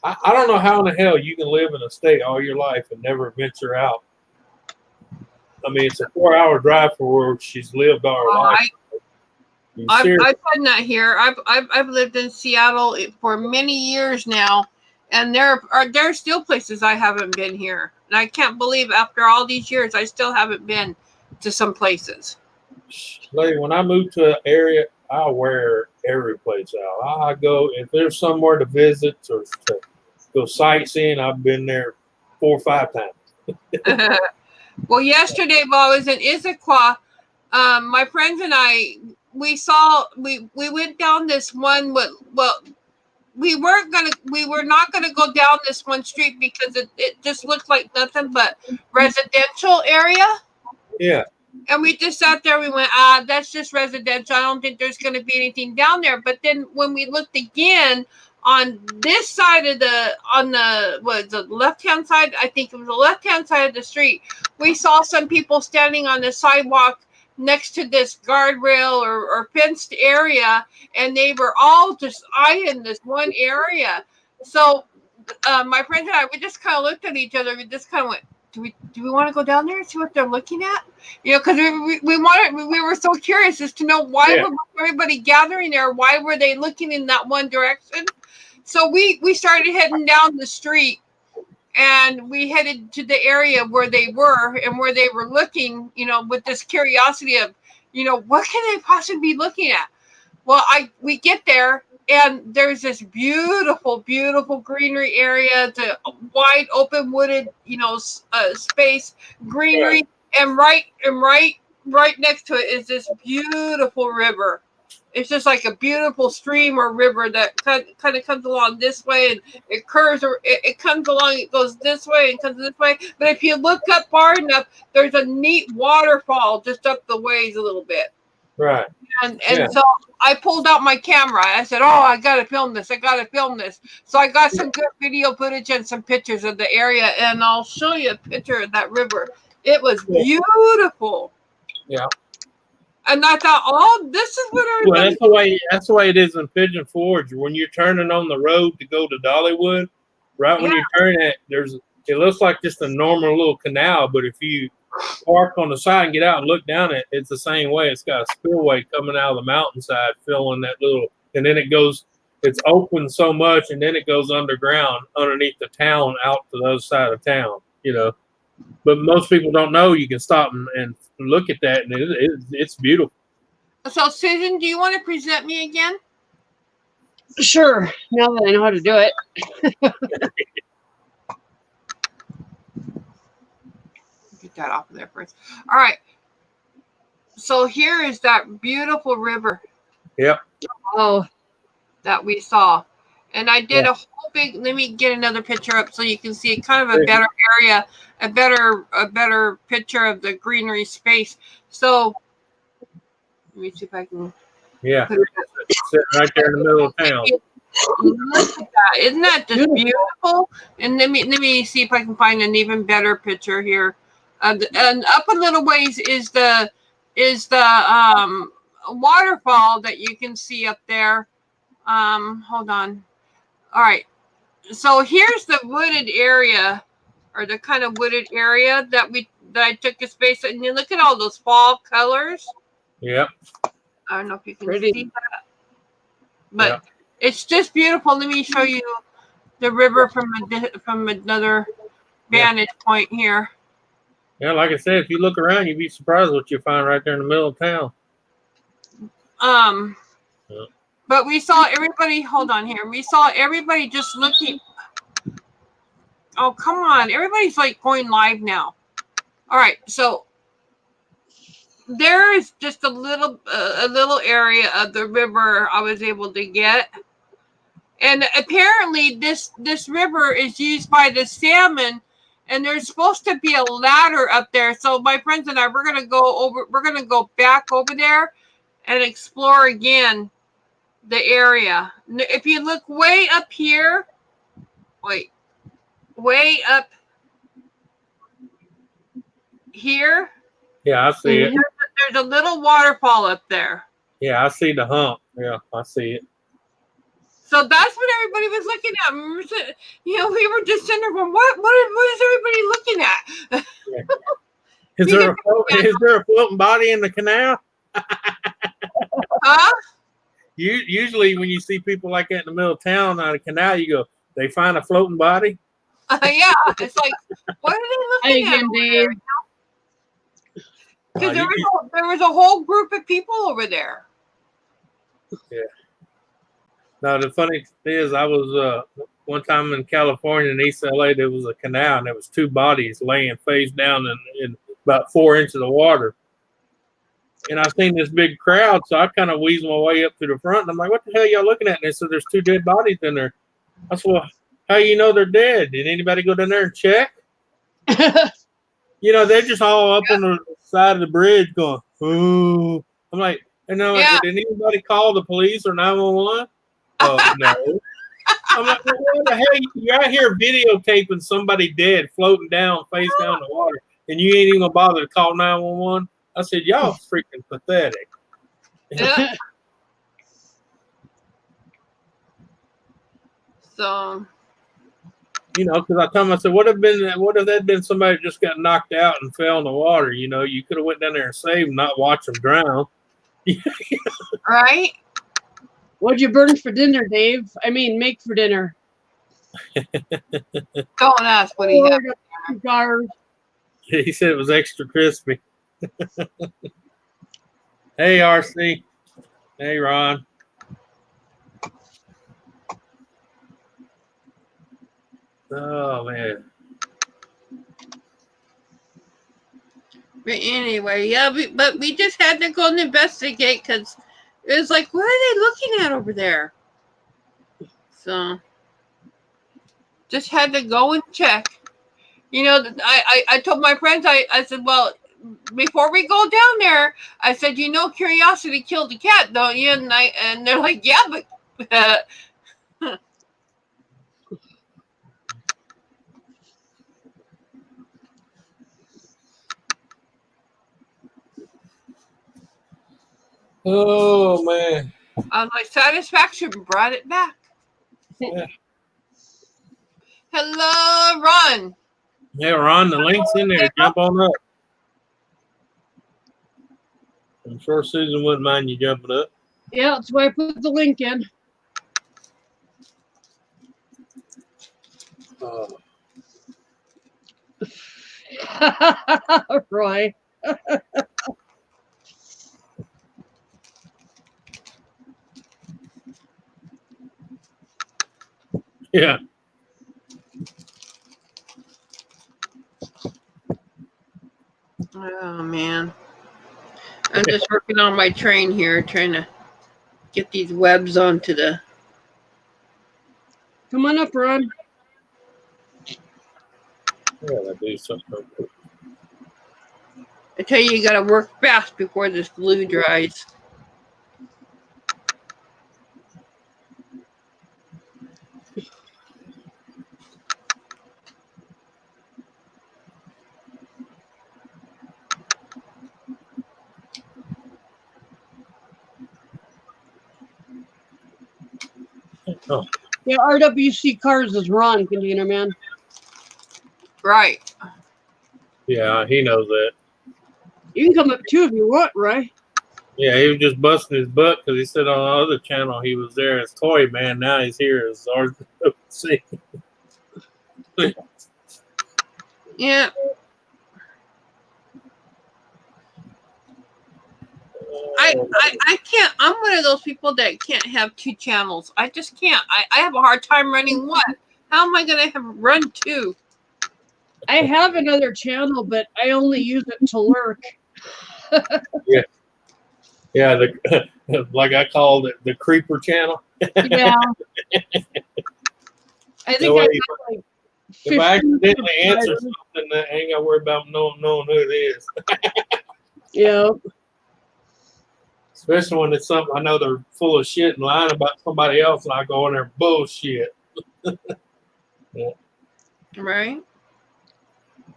I don't know how in the hell you can live in a state all your life and never venture out. I mean, it's a 4-hour drive for where she's lived all her life. I've done that here. I've lived in Seattle for many years now, and there are still places I haven't been here, and I can't believe after all these years I still haven't been to some places. Lady, when I move to an area, I wear every place out. I go if there's somewhere to visit or to go sightseeing. I've been there 4 or 5 times. Well, yesterday while I was in Issaquah, my friends and I we went down this one. We were not gonna go down this one street because it just looked like nothing but residential area. Yeah. And we just sat there. We went, that's just residential. I don't think there's going to be anything down there. But then when we looked again on this side of the left-hand side, I think it was the left-hand side of the street, we saw some people standing on the sidewalk next to this guardrail or fenced area, and they were all just eyeing this one area. So my friend and I, we just kind of looked at each other. We just kind of went, do we want to go down there and see what they're looking at? You know, because we were so curious as to know why was everybody gathering there? Why were they looking in that one direction? So we started heading down the street, and we headed to the area where they were and where they were looking, you know, with this curiosity of, you know, what can they possibly be looking at? Well, we get there, and there's this beautiful, beautiful greenery area, the wide open wooded, you know, space, greenery, and right next to it is this beautiful river. It's just like a beautiful stream or river that kind of comes along this way, and it curves, or it comes along, it goes this way and comes this way. But if you look up far enough, there's a neat waterfall just up the ways a little bit. Right. And so I pulled out my camera. I said, "Oh, I got to film this. I got to film this." So I got some good video footage and some pictures of the area, and I'll show you a picture of that river. It was beautiful. Yeah. And I thought, "Oh, this is what everybody." Well, that's the way it is in Pigeon Forge. When you're turning on the road to go to Dollywood, right when you turn it, it looks like just a normal little canal, but if you park on the side and get out and look down it, it's the same way. It's got a spillway coming out of the mountainside, filling that little, and then it's open so much, and then it goes underground underneath the town out to the other side of town, you know. But most people don't know you can stop and look at that, and it's beautiful. So, Susan, do you want to present me again? Sure. Now that I know how to do it. Get that off of there first. All right. So here is that beautiful river. Yep. Oh, that we saw. And I did a whole big, let me get another picture up so you can see kind of a better area, a better picture of the greenery space. So let me see if I can. Yeah. Sitting right there in the middle of town. Look at that. Isn't that just beautiful? And let me see if I can find an even better picture here. And up a little ways is the waterfall that you can see up there. Hold on. All right. So here's the wooded area, or the kind of wooded area that I took a space, and you look at all those fall colors. Yep. I don't know if you can see that, but it's just beautiful. Let me show you the river from another vantage point here. Yeah, like I said, if you look around, you'd be surprised what you find right there in the middle of town. But we saw everybody. Hold on here. We saw everybody just looking. Oh, come on! Everybody's like going live now. All right, so there is just a little area of the river I was able to get, and apparently this river is used by the salmon, and there's supposed to be a ladder up there. So my friends and I, we're gonna go back over there and explore again the area. If you look way up here, way up here. Yeah, I see it. There's a little waterfall up there. Yeah, I see the hump. Yeah, I see it. So that's what everybody was looking at. You know, we were just sitting there going, what is everybody looking at? Is there a floating body in the canal? Huh? Usually when you see people like that in the middle of town on a canal, you go, they find a floating body? Yeah, it's like, what are they looking at? Because there was a whole group of people over there. Yeah. Now, the funny thing is, I was one time in California in East LA, there was a canal, and there was two bodies laying face down in about 4 inches of water. And I seen this big crowd, so I kind of wheezed my way up to the front, and I'm like, what the hell y'all looking at? And they said, there's two dead bodies in there. I said, well, how you know they're dead? Did anybody go down there and check? You know, they're just all up on the side of the bridge going, ooh. I'm like, did anybody call the police or 911? Oh, no. I'm like, well, what the hell? You're out here videotaping somebody dead floating down, face down in the water, and you ain't even gonna bother to call 911? I said, y'all freaking pathetic. Yeah. So you know, because I told him, I said, what if that been somebody just got knocked out and fell in the water? You know, you could have went down there and saved them, not watch them drown. Right? What'd you burn for dinner, Dave? I mean, make for dinner. Don't ask what he had. Cigars. He said it was extra crispy. Hey, RC. Hey, Ron. Oh, man. But anyway, yeah, but we just had to go and investigate because it was like, what are they looking at over there? So just had to go and check. You know, I told my friends, I said, well, before we go down there, I said, you know, curiosity killed the cat, don't you? And they're like, yeah, but Oh, man. I was like, satisfaction brought it back. Yeah. Hello, Ron. Yeah, Ron, the link's in there. Jump on up. I'm sure Susan wouldn't mind you jumping up. Yeah, that's why I put the link in. Oh. Roy. Yeah. Oh, man. I'm just working on my train here, trying to get these webs onto the... Come on up, Ron. Yeah, I do something. I tell you got to work fast before this glue dries. Oh. Yeah, RWC Cars is Ron, Container Man. Right. Yeah, he knows that. You can come up too if you want, Roy. Yeah, he was just busting his butt because he said on the other channel he was there as Toy Man. Now he's here as RWC. Yeah. I can't. I'm one of those people that can't have two channels. I just can't. I have a hard time running one. How am I going to have run two? I have another channel, but I only use it to lurk. Yeah. Yeah, like I called it the Creeper channel. Yeah. I think No, I if got like I 15 accidentally answer subscribers. something, I ain't got to worry about knowing who it is. Yeah. Especially when it's something I know they're full of shit and lying about somebody else, and I go in there bullshit. Yeah. Right.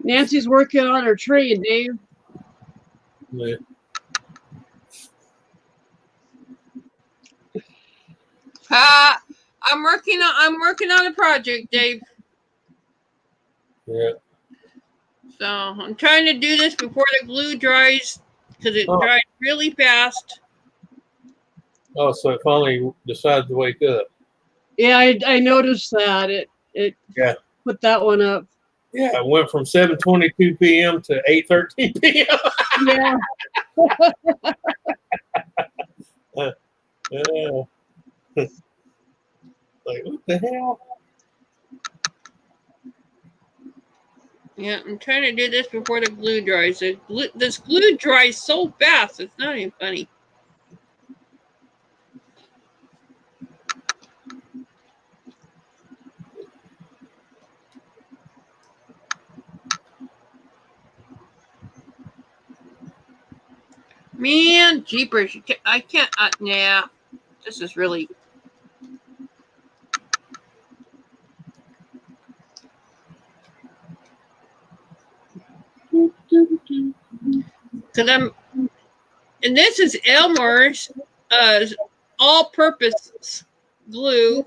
Nancy's working on her train, Dave. Yeah. I'm working on a project, Dave. Yeah. So I'm trying to do this before the glue dries because it dries really fast. Oh, so it finally decides to wake up. Yeah, I noticed that. It Yeah. put that one up. Yeah, it went from 7:22 p.m. to 8:13 p.m. Yeah. Like, what the hell? Yeah, I'm trying to do this before the glue dries. This glue dries so fast, it's not even funny. Man, jeepers, I can't, yeah, this is really... Because and this is Elmer's all-purpose glue.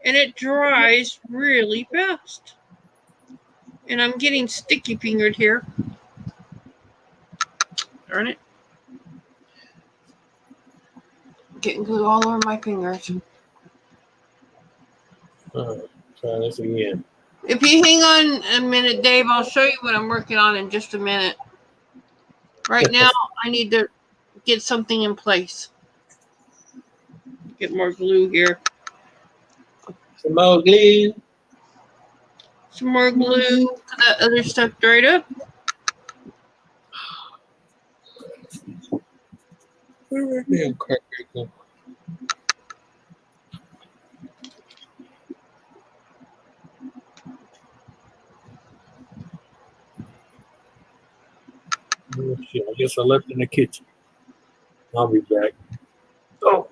and it dries really fast. And I'm getting sticky fingered here. Darn it. Getting glue all over my fingers. Try this again. If you hang on a minute, Dave, I'll show you what I'm working on in just a minute. Right now, I need to get something in place. Get more glue here. Some more glue. Some more glue. That other stuff dried up. Where the damn cracker go? Oh, shit. I guess I left it in the kitchen. I'll be back. Oh.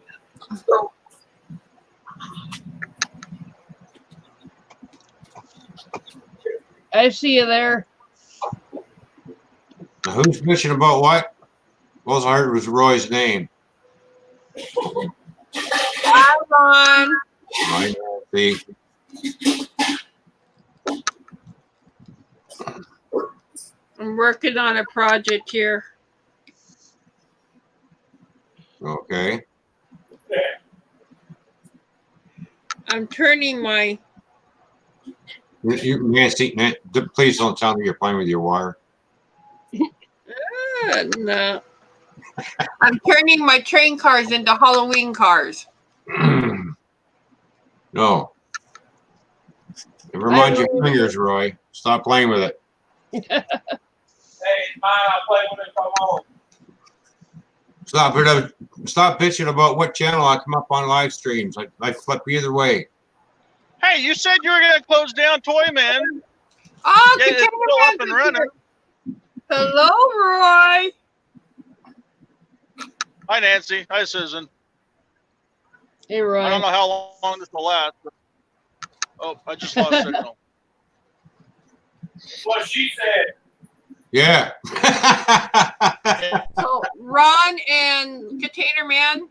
Oh. I see you there. Now, who's bitching about what? All I heard was Roy's name. Hi, Ron. I know, see. I'm working on a project here. Okay. I'm turning my... Nancy, please don't tell me you're playing with your wire. No. I'm turning my train cars into Halloween cars. No. Never mind your fingers, Roy. Stop playing with it. Hey, it's mine. I'll play with it if I want. Stop bitching about what channel I come up on live streams. I flip either way. Hey, you said you were going to close down Toy Man. Oh, Yeah, it's still up and running. Hello, Roy. Hi, Nancy. Hi, Susan. Hey, I don't Roy. know how long this will last. But... Oh, I just lost signal. What she said. Yeah. So, Ron and Container Man,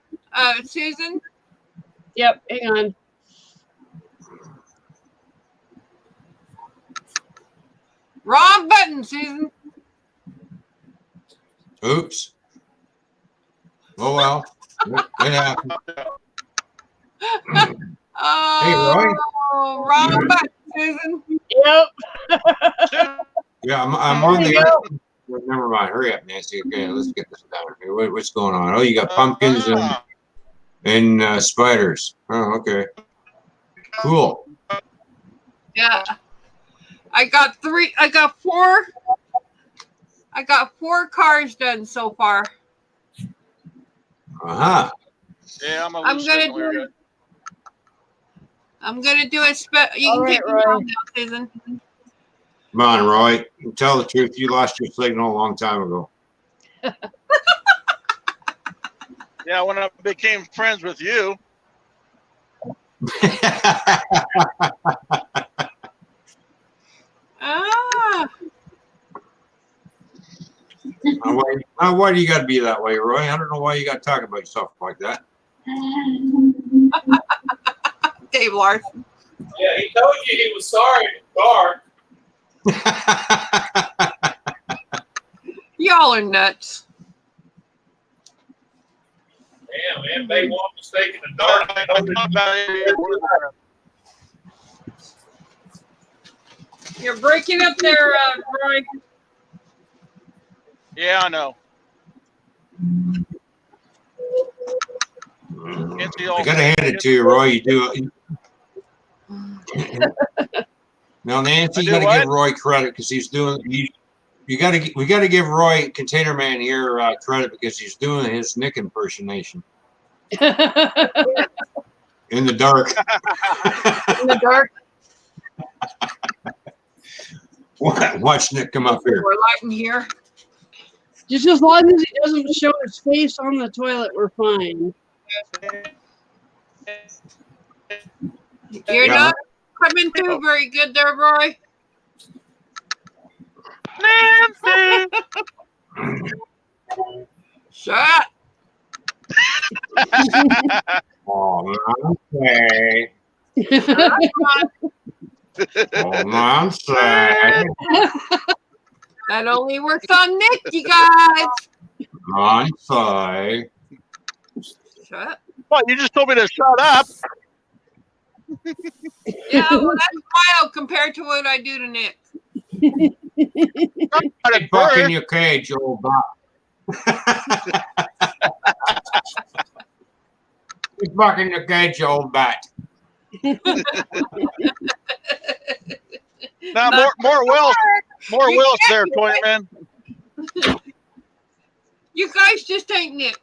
Susan. Yep, hang on. Wrong button, Susan. Oops. Oh, well. It happened. Oh, wrong button, Suson. Yep. Yeah, I'm on the. Never mind. Hurry up, Nancy. Okay, let's get this down here. What's going on? Oh, you got pumpkins and spiders. Oh, okay. Cool. Yeah. I got four cars done so far. Uh-huh. Yeah, I'm gonna do a you can take me home now, Susan. Come on, Roy. Tell the truth. You lost your signal a long time ago. Yeah, when I became friends with you. Why do you got to be that way, Roy? I don't know why you got to talk about yourself like that. Dave Larson. Yeah, he told you he was sorry to start. Y'all are nuts. Damn, man, they want mistake in the dark. You're breaking up there, Roy. Yeah, I know. I gotta hand it to you, Roy. You do. Now, Nancy, you gotta give Roy credit because he's doing. We gotta give Roy Container Man here credit because he's doing his Nick impersonation. In the dark. In the dark. Watch Nick come up here. We're lighting here. Just as long as he doesn't show his face on the toilet, we're fine. You're not coming through very good there, Roy. Nancy! Shut. Oh, okay. On my side. That only works on Nick, you guys. My side. Shut up. What? You just told me to shut up. Yeah, well, that's mild compared to what I do to Nick. Get back in your cage, old bat. Get back in your cage, old bat. Now more Wills there, Toy Man. You guys just ain't Nick.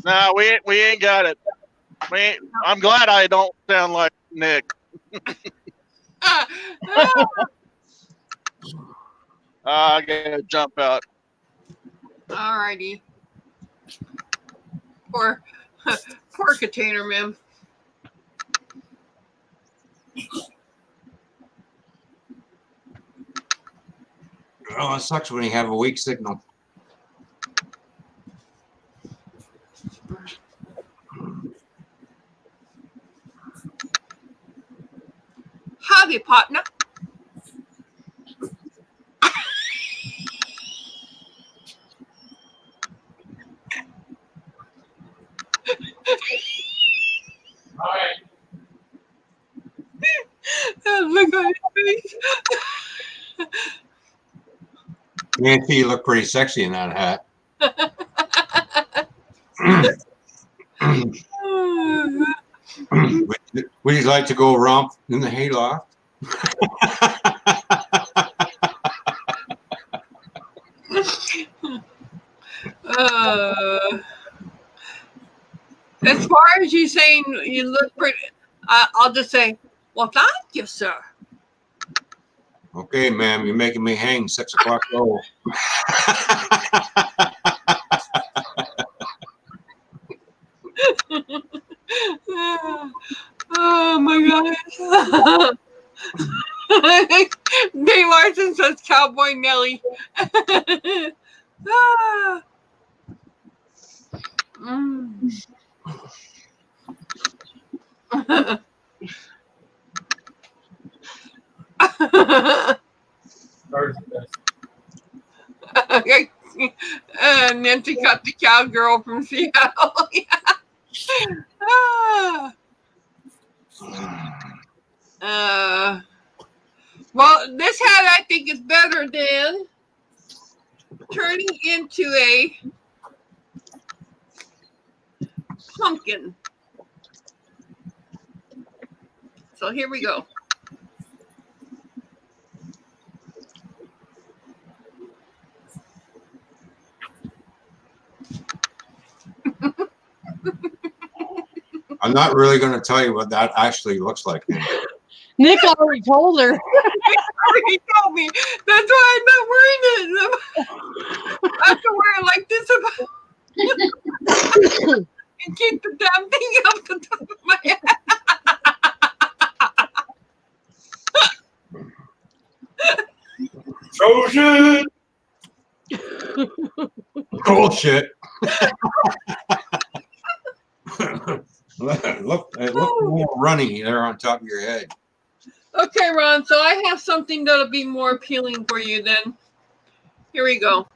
No, we ain't got it. I'm glad I don't sound like Nick. I gotta jump out. Alrighty. Poor container man. Oh, it sucks when you have a weak signal. Howdy, partner. Look at his face. Nancy, you look pretty sexy in that hat. Would you like to go romp in the hayloft? As far as you saying you look pretty, I'll just say, well, thank you, sir. Okay, ma'am, you're making me hang 6 o'clock roll. Oh my gosh. Dave Larson says Cowboy Nelly. Ah. Nancy got the cowgirl from Seattle. Well, this hat I think is better than turning into a pumpkin. So here we go. I'm not really going to tell you what that actually looks like. Nick already told her. He already told me. That's why I'm not wearing it. I have to wear it like this and keep the damn thing up the top of my head. Bullshit. Bullshit. Look more runny there on top of your head. Okay, Ron, so I have something that'll be more appealing for you then. Here we go.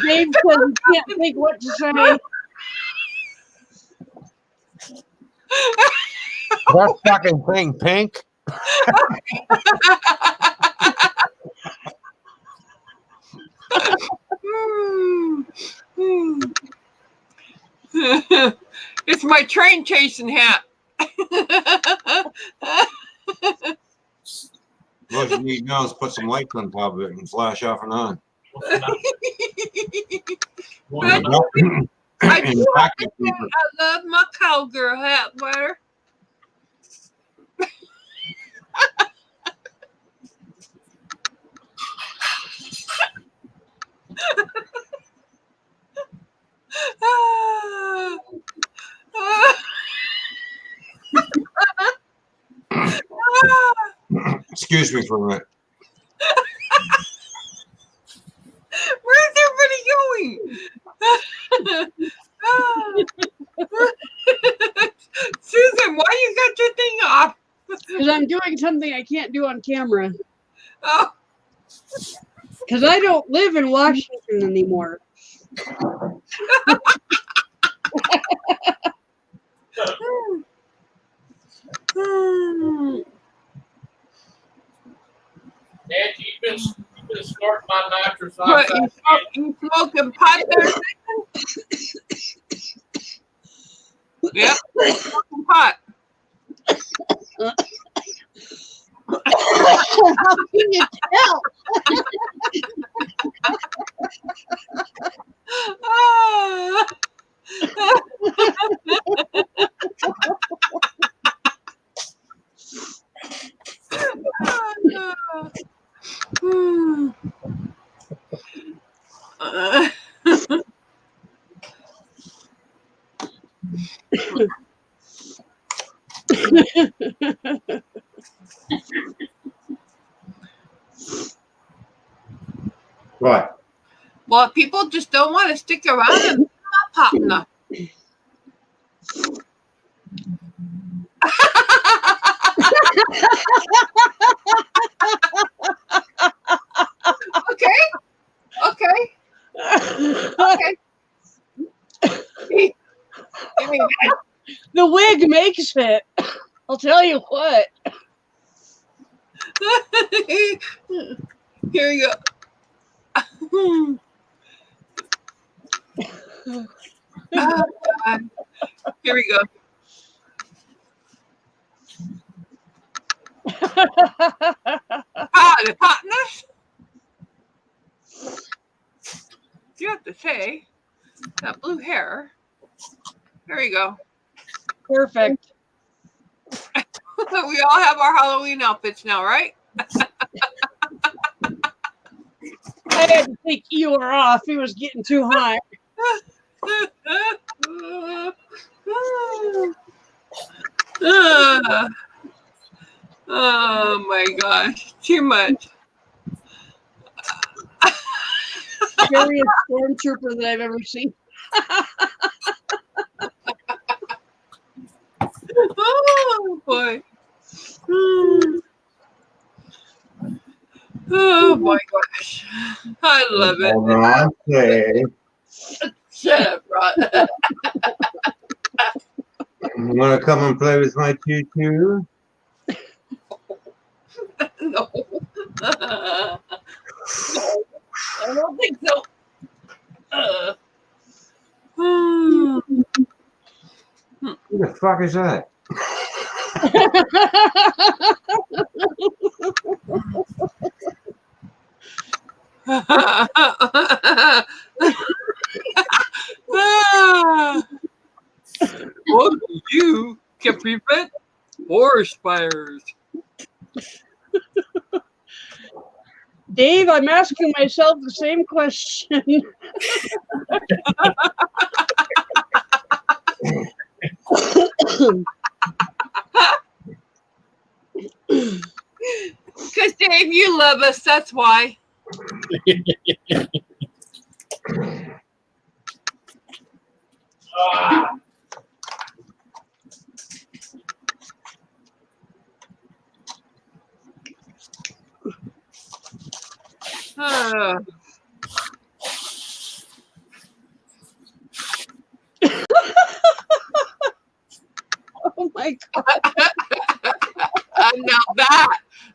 Dave says he can't think what to say. That fucking thing pink. It's my train chasing hat. What you need now is put some lights on top of it and flash off and on. I love my cowgirl hat better. excuse me for a minute. Where's everybody going? Susan, why you got your thing off? Because I'm doing something I can't do on camera. Oh. Because I don't live in Washington anymore. Nancy, you've been snorting my mattress off. What, you smoking pot there? Yep, smoking pot. How can you tell? What? Well, people just don't want to stick around and not popping up. Okay. The wig makes it. I'll tell you what. Here you go. Here we go. The hotness. You have to say that blue hair. There you go. Perfect. We all have our Halloween outfits now, right? I had to take Eeyore off. He was getting too hot. Oh my gosh, too much. Scariest stormtrooper that I've ever seen. Oh boy. Oh my gosh. I love it. Okay. Shut up, Rod. You want to come and play with my tutu? No. I don't think so. Who the fuck is that? What do you can prevent forest fires? Dave, I'm asking myself the same question. Because Dave, you love us, that's why. Oh my God.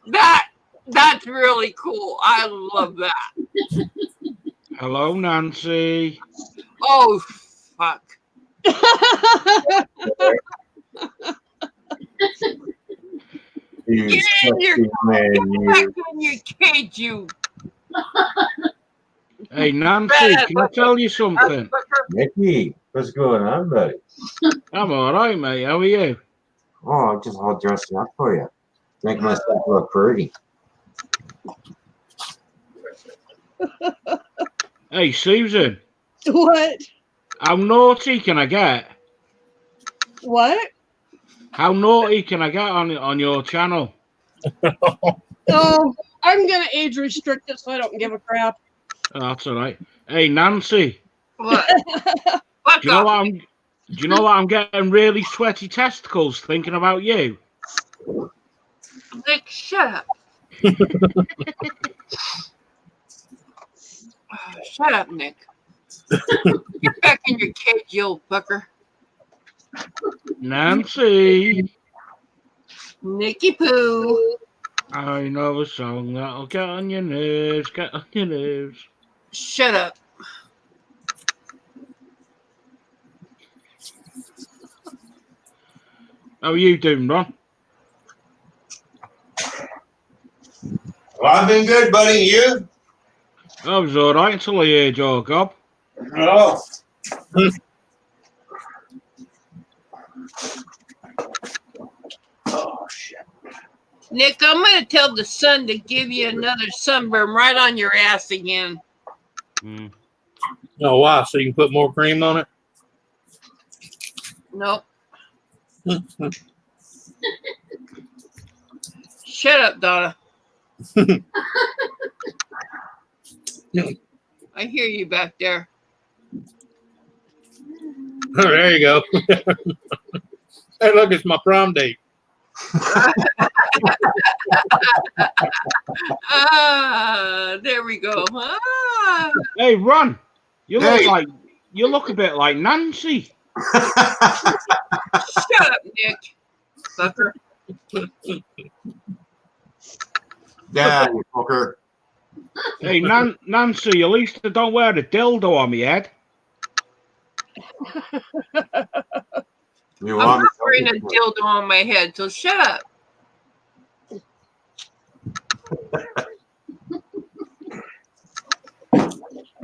Now that's really cool. I love that. Hello, Nancy. Oh, fuck. You Get in your, sexy man, get you. back in your cage, you. Hey, Nancy, can I tell you something? Mickey, what's going on, buddy? I'm all right, mate. How are you? Oh, I'm just all dressing up for you. Make myself look pretty. Hey, Susan, What? how naughty can I get? What? How naughty can I get on your channel? No, I'm gonna age restrict it so I don't give a crap. That's all right. Hey, Nancy. What? Do you know what I'm? Do you know what I'm getting really sweaty testicles thinking about you? Nick, shut up. Shut up, Nick. Get back in your cage, you old fucker. Nancy. Nicky Poo. I know a song that'll get on your nerves, get on your nerves. Shut up. How are you doing, Ron? Well, I've been good, buddy. You? I was all right until I heard your gob. Oh. Oh, shit. Nick, I'm going to tell the sun to give you another sunburn right on your ass again. Mm. Oh, wow. So you can put more cream on it? Nope. Shut up, Donna. I hear you back there. Oh, there you go. Hey, look, it's my prom date. There we go. Ah. Hey, Ron, you look a bit like Nancy. Shut up, Nick. Fucker. Yeah, you fucker. Hey, Nancy, at least I don't wear a dildo on my head. You I'm want not wearing a dildo on my head, so shut up.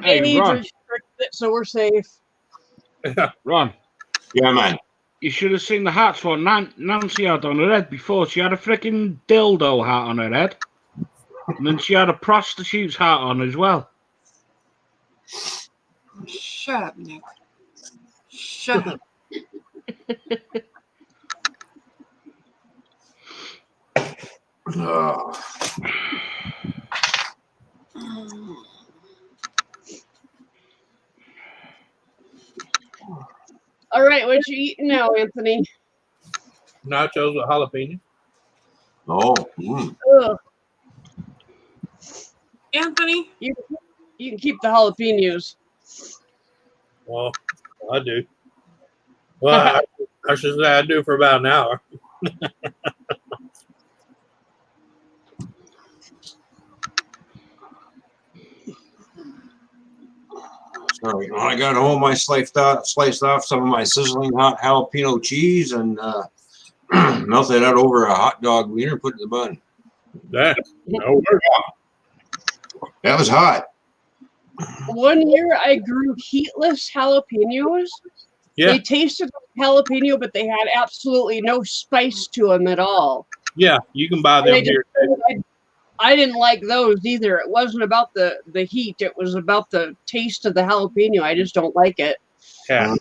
Hey, Age Ron. restrict it so we're safe. Ron, Yeah, man. you should have seen the hats what Nancy had on her head before. She had a freaking dildo hat on her head. And then she had a prostitute's hat on as well. Shut up, Nick. Shut up. Oh. All right, what you eating now, Anthony? Nachos with jalapeno. Oh. Mm. Ugh, Anthony? you can keep the jalapenos. Well, I do. Well, I should say I do for about an hour. Sorry. Well, I got home. I sliced off some of my sizzling hot jalapeno cheese and melted that over a hot dog wiener, put it in the bun. That no work. That was hot. One year I grew heatless jalapenos. Yeah, They tasted like jalapeno, but they had absolutely no spice to them at all. yeah, you can buy And them here. I didn't like those either. It wasn't about the heat. It was about the taste of the jalapeno. I just don't like it. Yeah.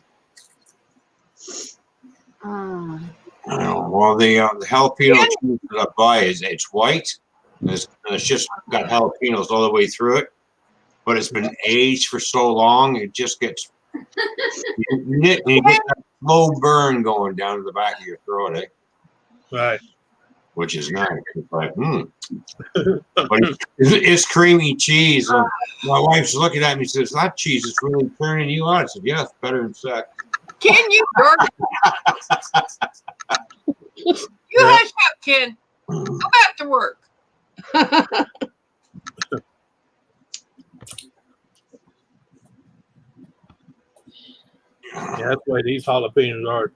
Mm. I know. Well, the jalapeno cheese that I buy it's white. And it's just got jalapenos all the way through it, but it's been aged for so long, it just gets you get that slow burn going down to the back of your throat, eh? Right. Which is nice. It's like, but it's creamy cheese. And my wife's looking at me and says, "That cheese is really turning you on." I said, "Yeah, it's better than sex." Ken, you dork. You hush up, Ken. Go back to work. Yeah, that's the way these jalapenos are.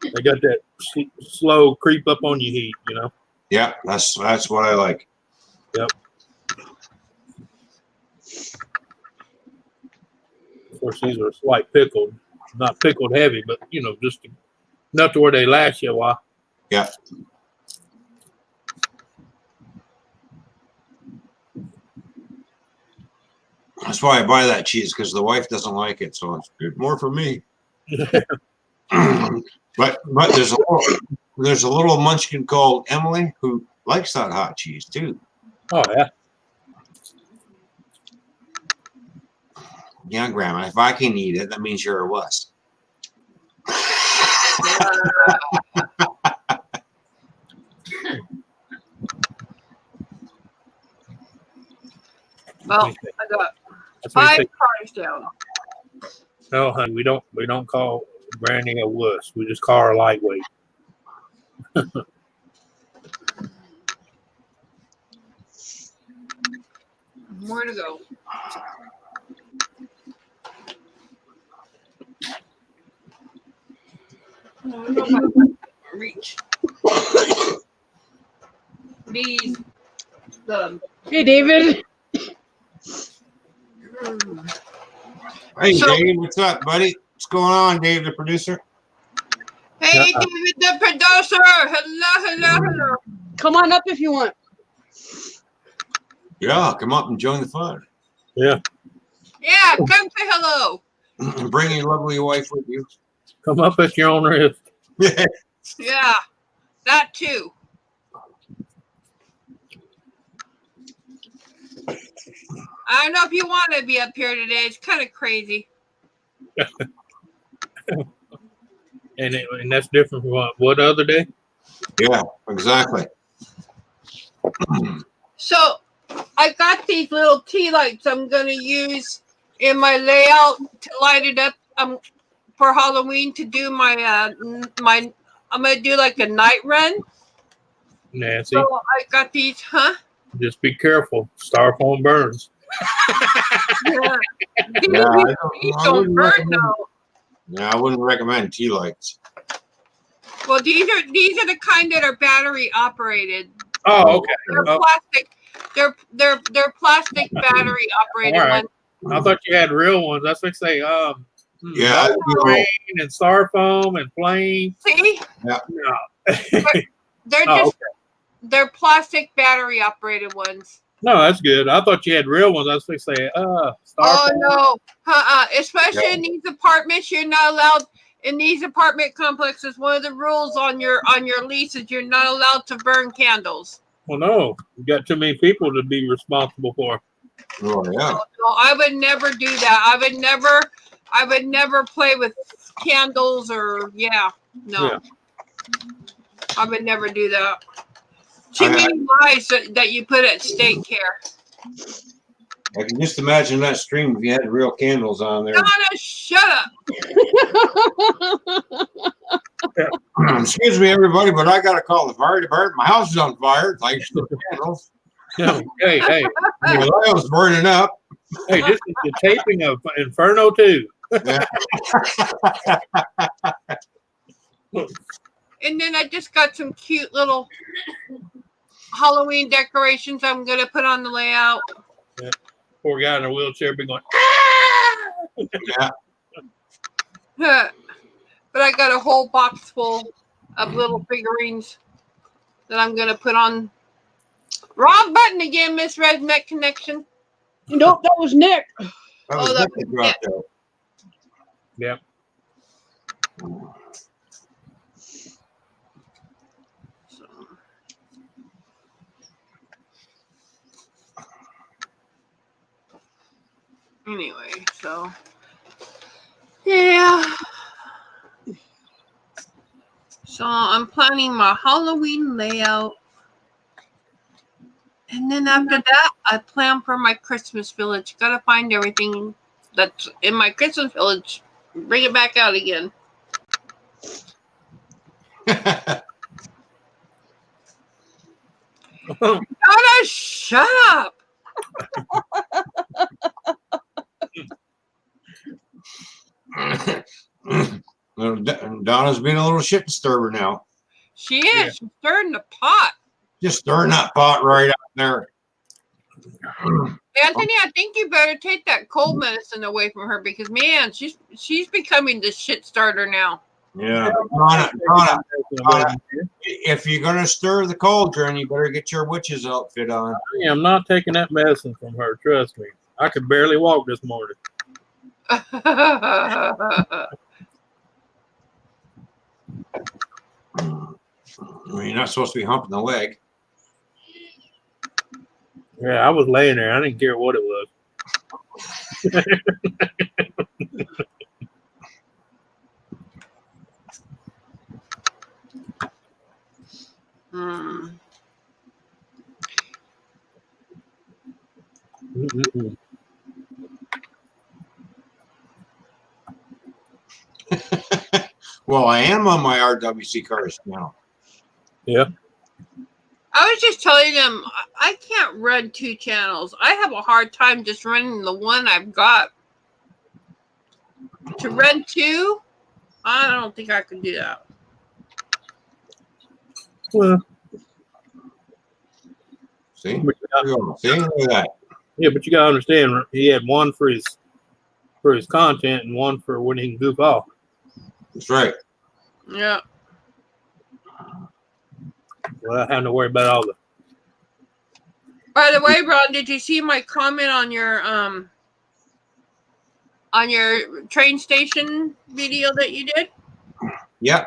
They got that slow creep up on your heat, you know. Yeah, that's what I like. Yep. Of course, these are slight pickled, not pickled heavy, but you know, just enough to where they last you a while. Yeah. That's why I buy that cheese, because the wife doesn't like it, so it's good. More for me. but there's a little munchkin called Emily who likes that hot cheese too. Oh yeah. Yeah, Grandma. If I can eat it, that means you're a wuss. Well, I got That's what 5 you say. cars down. No, honey, we don't call Granny a wuss. We just call her lightweight. More to go. No, I don't know if I can reach these. Hey, David. Hey, So- Dave, what's up, buddy? What's going on, Dave, the producer? Hey, David, the producer. Hello. Come on up if you want. Yeah, come up and join the fun. Yeah, Yeah, come say hello. And bring your lovely wife with you. come up at your own risk. Yeah, that too. I don't know if you want to be up here today. It's kind of crazy. And that's different from what other day? Yeah, exactly. So I got these little tea lights I'm going to use in my layout to light it up for Halloween to do my I'm going to do like a night run. Nancy, So I got these, huh? just be careful. Styrofoam burns. Yeah. These Yeah, I don't wouldn't burn recommend. though. Yeah, I wouldn't recommend tea lights. Well, these are the kind that are battery operated. Oh, okay. They're Oh, plastic. They're plastic battery operated all right. ones. I thought you had real ones. That's what they say. Yeah, plain and styrofoam and plain. See? No. They're Oh, just they're plastic battery operated ones. No, that's good. I thought you had real ones. I was going to say, Oh styrofoam. no. Especially in these apartments, you're not allowed in these apartment complexes. One of the rules on your lease is you're not allowed to burn candles. Well, no, you got too many people to be responsible for. Oh, yeah. No, I would never do that. I would never play with candles or no. Yeah. I would never do that. Too many lives that you put at stake here. I can just imagine that stream if you had real candles on there. Donna, shut up. Excuse me, everybody, but I got to call the fire department. My house is on fire. Thanks to the candles. Hey, My house is burning up. hey, this is the taping of Inferno 2. Yeah. And then I just got some cute little Halloween decorations I'm going to put on the layout. Yeah. Poor guy in a wheelchair be going, Yeah. But I got a whole box full of little figurines that I'm going to put on. Wrong button again, Miss Redneck Connection. Nope, that was Nick. That was that Nick that was dropped out. Yep. Anyway, so yeah. So I'm planning my Halloween layout. And then after that, I plan for my Christmas village. Gotta find everything that's in my Christmas village. Bring it back out again. Donna, shut up. Donna's being a little shit disturber now. She is. Yeah. She's stirring the pot. Just stirring that pot right up there. Anthony, I think you better take that cold medicine away from her because, man, she's becoming the shit starter now. Yeah. Donna, if you're going to stir the cauldron, you better get your witch's outfit on. I am not taking that medicine from her. Trust me. I could barely walk this morning. You're not supposed to be humping the leg. Yeah, I was laying there. I didn't care what it was. Mm. Mm-mm-mm. Well, I am on my RWC cars now. Yeah. I was just telling them I can't run 2 channels. I have a hard time just running the one I've got. To run 2, I don't think I could do that. Well, See? but See? Look at that. yeah, but you gotta understand, he had one for his content and one for when he can goof off. That's right. Yeah. Well, I have to worry about all the. By the way, Ron, did you see my comment on your train station video that you did? Yeah.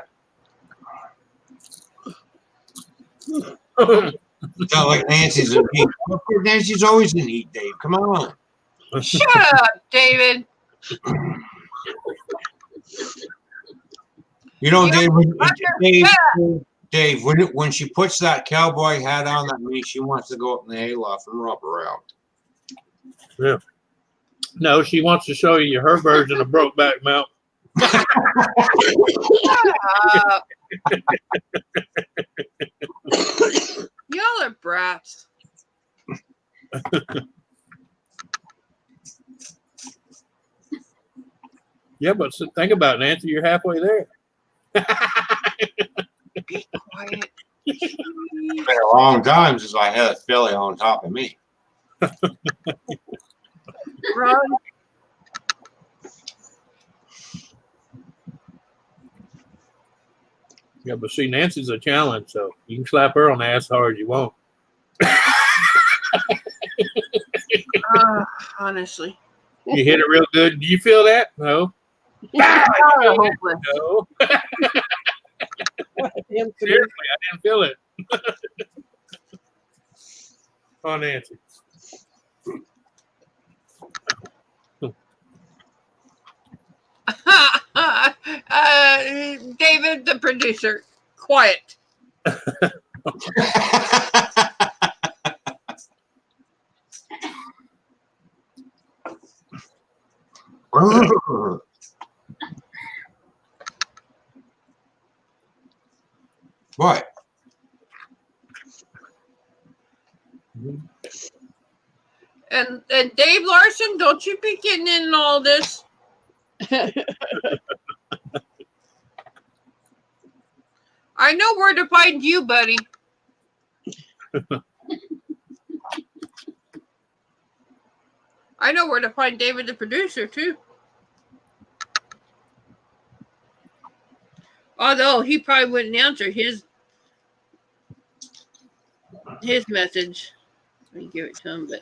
It's not like Nancy's in heat. Nancy's always in heat, Dave. Come on. Shut up, David. You know, Dave, when she puts that cowboy hat on, that means she wants to go up in the hayloft and romp around. Yeah. No, she wants to show you her version of Brokeback Mountain. Y'all are brats. Yeah, but think about it, Nancy. You're halfway there. Be quiet. It's been a long time since I had a filly on top of me. Ron, Yeah, but see, Nancy's a challenge, so you can slap her on the ass as hard as you want. honestly. You hit it real good. Do you feel that? No. Hopeless. No. Seriously, I didn't feel it. Oh, Nancy. David, the producer, quiet. What? And Dave Larson, don't you be getting in all this. I know where to find you, buddy. I know where to find David, the producer, too. Although he probably wouldn't answer his message. Let me give it to him, but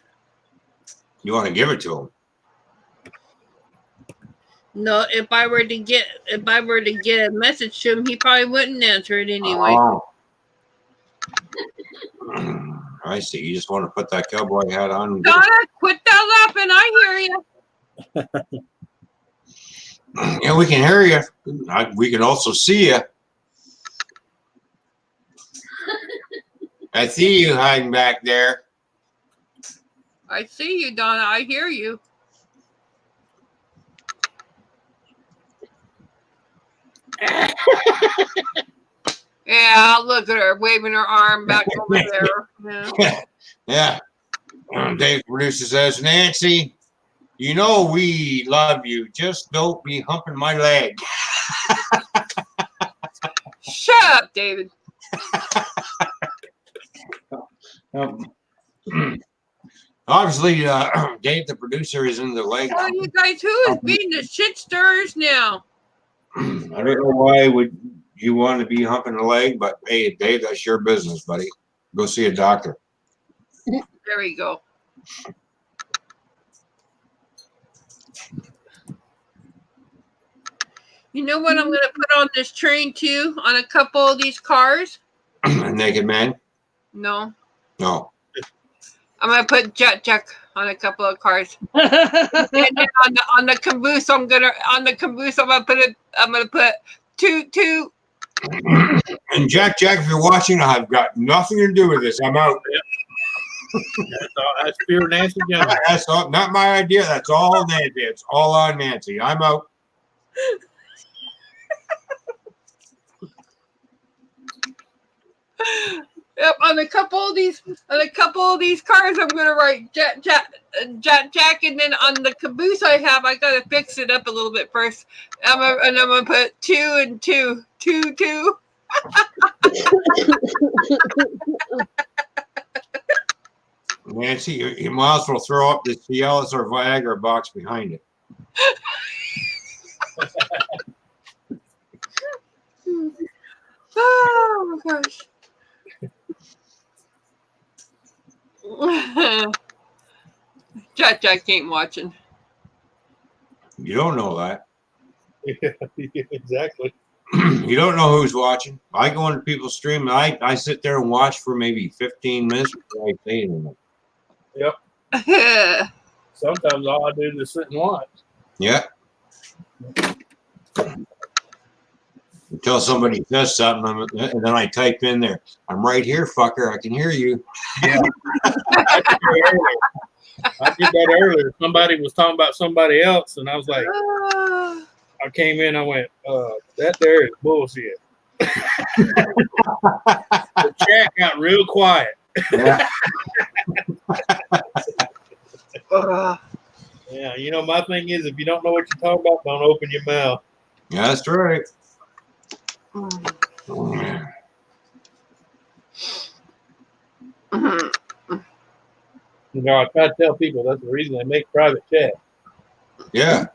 You want to give it to him? no, if I were to get a message to him, he probably wouldn't answer it anyway. Oh. I see. You just want to put that cowboy hat on. Donna, quit that laughing. I hear you. Yeah, we can hear you. We can also see you. I see you hiding back there. I see you, Donna. I hear you. Yeah, look at her waving her arm back over there. Yeah. Dave producer says, Nancy, you know we love you. Just don't be humping my leg. Shut up, David. Obviously, Dave, the producer, is in the leg. Oh, you guys, who is being the shit stirrers now? I don't know why would you want to be humping the leg, but hey, Dave, that's your business, buddy. Go see a doctor. There we go. You know what I'm going to put on this train too, on a couple of these cars? A naked man? No. No. I'm gonna put Jack on a couple of cars. And then on the caboose, I'm gonna put two. And Jack, if you're watching, I've got nothing to do with this. I'm out. That's pure Nancy Jones. That's all, not my idea. That's all Nancy. It's all on Nancy. I'm out. Yep, on a couple of these cars, I'm gonna write Jack, and then on the caboose I gotta fix it up a little bit first. I'm gonna put 2 and 2. Nancy, you might as well throw up the Cialis or Viagra box behind it. Oh my gosh. Jack ain't watching. You don't know that. Yeah, exactly. You don't know who's watching. I go into people's stream and I sit there and watch for maybe 15 minutes before I say anything. Yep. Sometimes all I do is sit and watch. Yeah. Until somebody says something, and then I type in there, "I'm right here, fucker. I can hear you." Yeah. I did that earlier. Somebody was talking about somebody else, and I was like, I came in, I went, that there is bullshit. The chat got real quiet. Yeah. Yeah, you know, my thing is, if you don't know what you're talking about, don't open your mouth. Yeah, that's right. You know, I try to tell people that's the reason they make private chat. Yeah.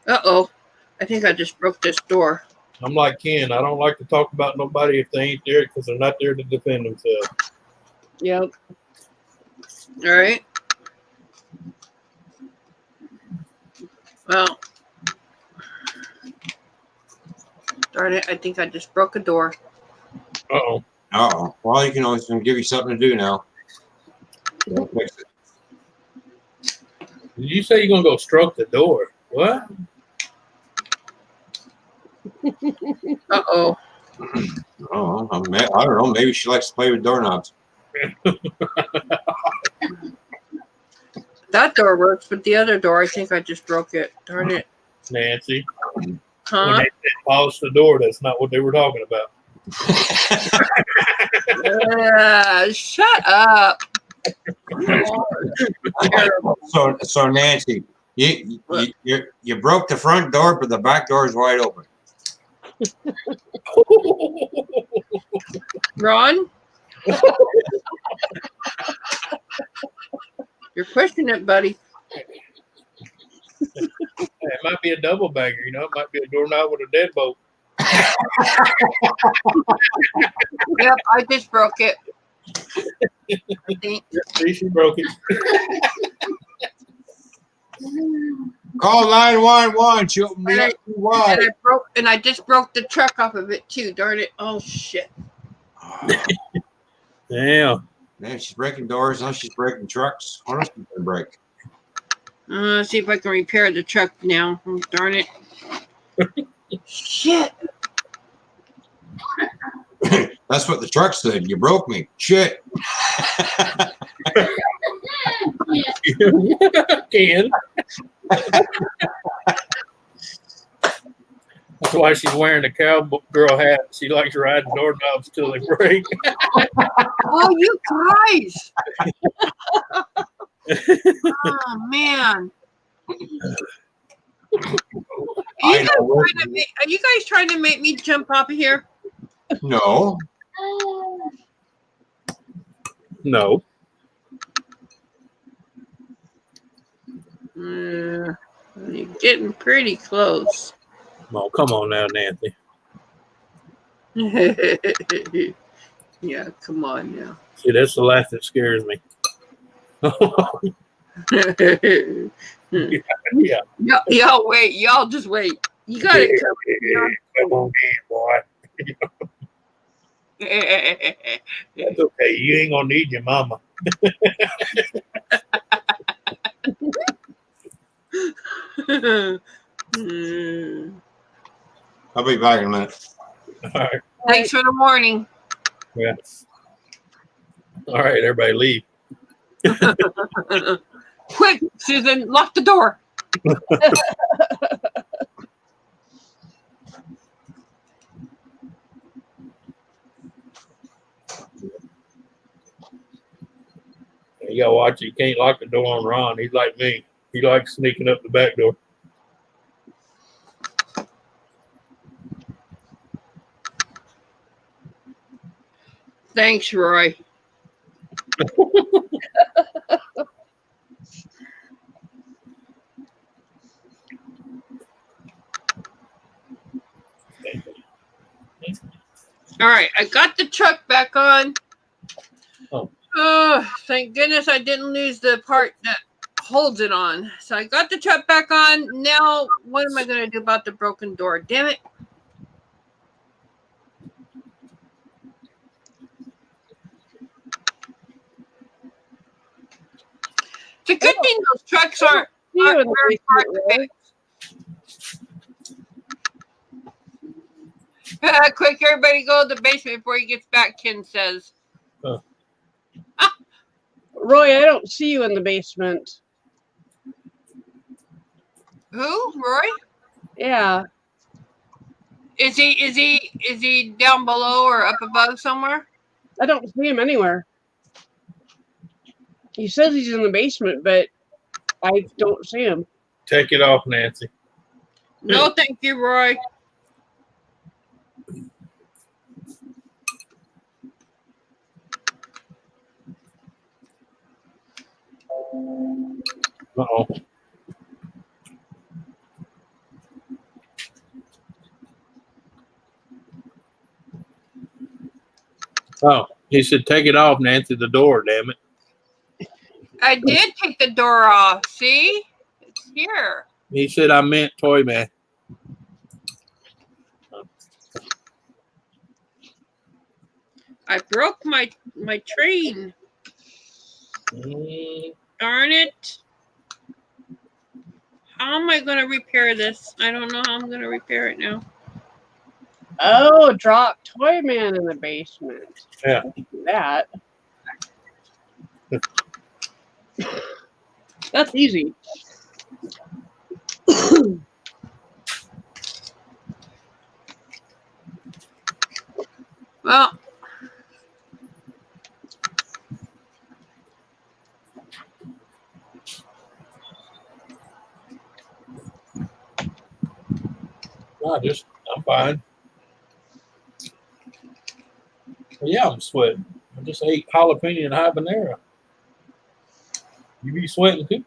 Uh-oh. I think I just broke this door. I'm like Ken. I don't like to talk about nobody if they ain't there because they're not there to defend themselves. Yep. All right. Well, darn it. I think I just broke a door. Uh-oh. Uh-oh. Well, you can always give you something to do now. Fix it. Did you say you're going to go stroke the door? What? Uh-oh. Oh, I don't know. Maybe she likes to play with doorknobs. That door works, but the other door, I think I just broke it. Darn it. Nancy. When Huh? they said polish the door, that's not what they were talking about. Shut up. So Nancy, you broke the front door, but the back door is wide open. Ron? You're pushing it, buddy. It might be a double bagger, you know. It might be a doorknob with a deadbolt. Yep, I just broke it. I think. See, she broke it. Call 911. She'll be up too wide. And I just broke the truck off of it too. Darn it! Oh shit! Yeah. Man, she's breaking doors. Now she's breaking trucks. What else can break? Let's see if I can repair the truck now. Oh, darn it! Shit! That's what the truck said. You broke me. Shit. Ken. That's why she's wearing a cowgirl hat. She likes riding doorknobs till they break. Oh, you guys! Oh man! Are you guys trying to make me jump off of here? No. No. You're getting pretty close. Oh, come on now, Nancy. Yeah, come on now. See, that's the laugh that scares me. Yeah. Y'all wait. Y'all just wait. You got it. Come on, boy. That's okay. You ain't gonna need your mama. I'll be back in a minute. All right. Thanks for the warning. Yeah. All right, everybody leave. Quick, Susan, lock the door. You gotta watch it. You can't lock the door on Ron. He's like me. He likes sneaking up the back door. Thanks, Roy. All right, I got the truck back on. Oh, thank goodness I didn't lose the part that holds it on. So I got the truck back on. Now, what am I going to do about the broken door? Damn it. It's a good thing those trucks aren't very hard to fix. Quick, everybody go to the basement before he gets back, Ken says. Roy, I don't see you in the basement. Who? Roy? Yeah. Is he down below or up above somewhere? I don't see him anywhere. He says he's in the basement, but I don't see him. Take it off, Nancy. No, thank you, Roy. Uh-oh. Oh, he said take it off, Nancy, the door, damn it. I did take the door off. See? It's here. He said I meant toy man. I broke my train. Darn it. How am I going to repair this? I don't know how I'm going to repair it now. Oh, drop Toy Man in the basement. Yeah. That. That's easy. Well, I'm fine. Well, yeah, I'm sweating. I just ate jalapeno and habanero. You be sweating too?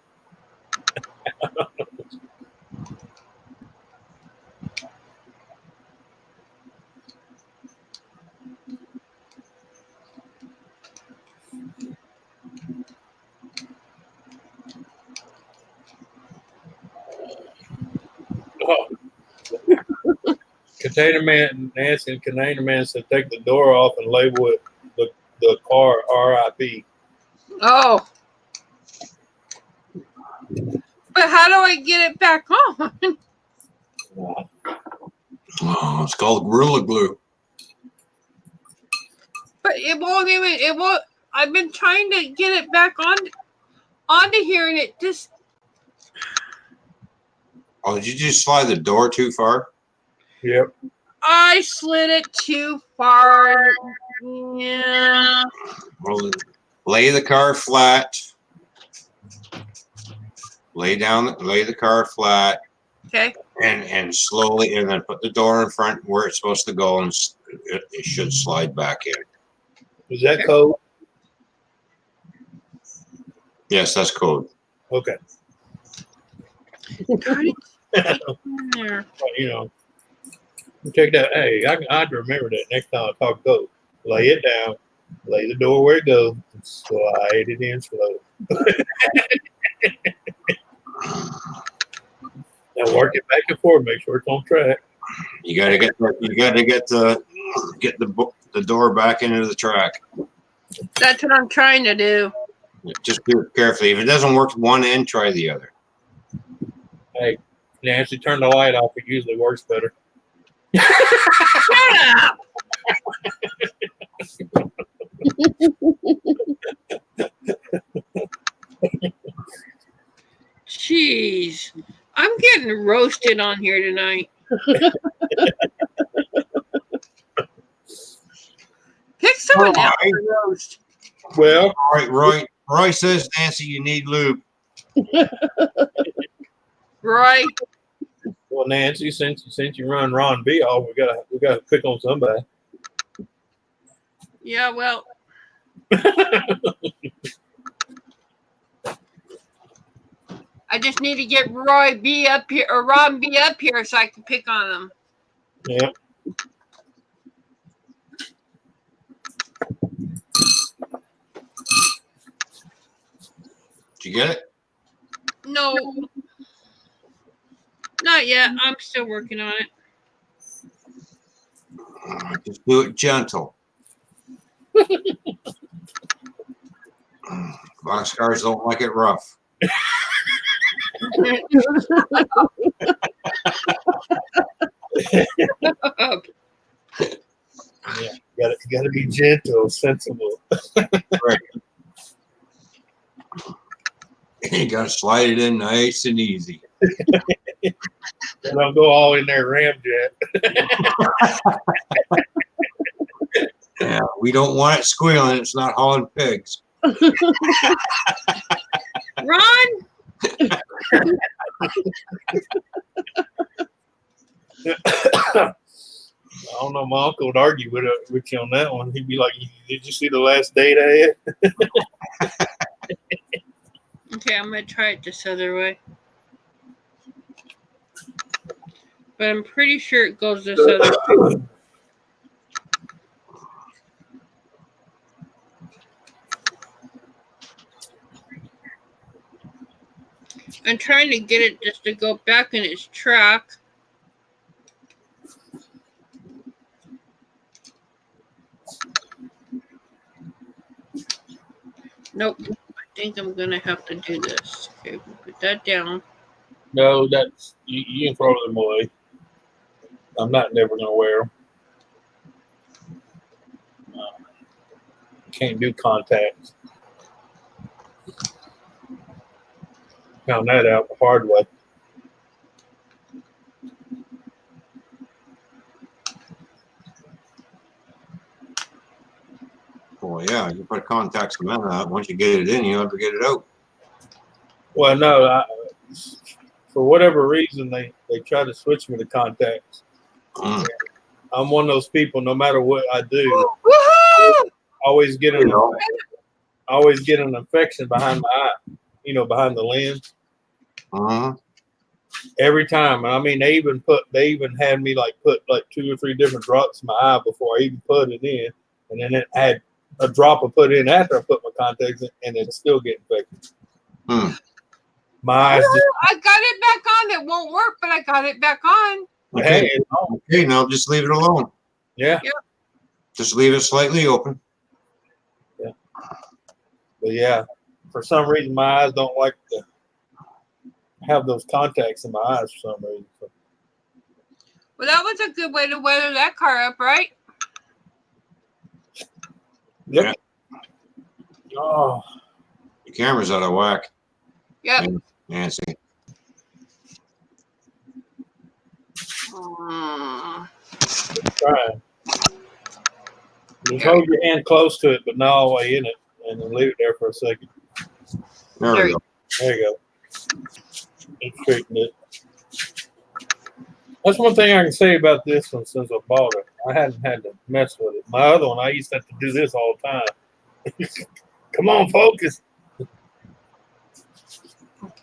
Oh. Container Man, Nancy and Container Man said take the door off and label it the car RIP. oh. But how do I get it back on? Oh, it's called Gorilla Glue. But it won't, I've been trying to get it back onto here and it just. Oh, did you just slide the door too far? Yep. I slid it too far. Yeah. Well, lay the car flat. Lay the car flat. Okay. And slowly, and then put the door in front where it's supposed to go, and it should slide back in. Is that code? Yes, that's code. Okay. There. Well, you know, check that. Hey, I'd remember that next time I talk code. Lay it down, lay the door where it goes, and slide it in slow. Now work it back and forth. Make sure it's on track. You gotta get the get the door back into the track. That's what I'm trying to do. Just do it carefully. If it doesn't work one end, try the other. Hey, Nancy, turn the light off. It usually works better. Shut up! Jeez. I'm getting roasted on here tonight. Pick someone else to roast. Well, All right, Roy says, Nancy, you need lube. Right. well, Nancy, since you run Ron B off, we gotta pick on somebody. Yeah, well. I just need to get Roy B up here or Ron B up here so I can pick on him. Yeah. Did you get it? No. Not yet. I'm still working on it. Just do it gentle. Boxcars don't like it rough. Yeah, you gotta be gentle, sensible. Right. You gotta slide it in nice and easy. Don't go all in there ramjet. Yeah, we don't want it squealing. It's not hauling pigs. Ron? I don't know. My uncle would argue with you on that one. He'd be like, "Did you see the last date I had?" Okay, I'm going to try it this other way. But I'm pretty sure it goes this other way. I'm trying to get it just to go back in its track. Nope. I think I'm going to have to do this. Okay, we'll put that down. No, that's you can throw them away. I'm not never gonna wear them. Can't do contacts. Found that out the hard way. Well, yeah, you put contact cement out. Once you get it in, you have to get it out. Well, no, for whatever reason, they try to switch me to contacts. I'm one of those people. No matter what I do, always get an infection behind my eye. You know, behind the lens. Every time. I mean, they even had me put 2 or 3 different drops in my eye before I even put it in, and then it had a drop I put in after I put my contacts in, and it still get infected. My eyes. I got it back on. It won't work, but I got it back on. Okay. Okay, now just leave it alone. Yeah. Yep. Just leave it slightly open. Yeah. But yeah, for some reason, my eyes don't like to have those contacts in my eyes for some reason. So. Well, that was a good way to weather that car up, right? Yep. Yeah. Oh. The camera's out of whack. Yep. Nancy. Trying. Just hold your hand close to it, but not all the way in it, and then leave it there for a second. There we go. There you go. It straightened it. That's one thing I can say about this one since I bought it. I hadn't had to mess with it. My other one, I used to have to do this all the time. Come on, focus.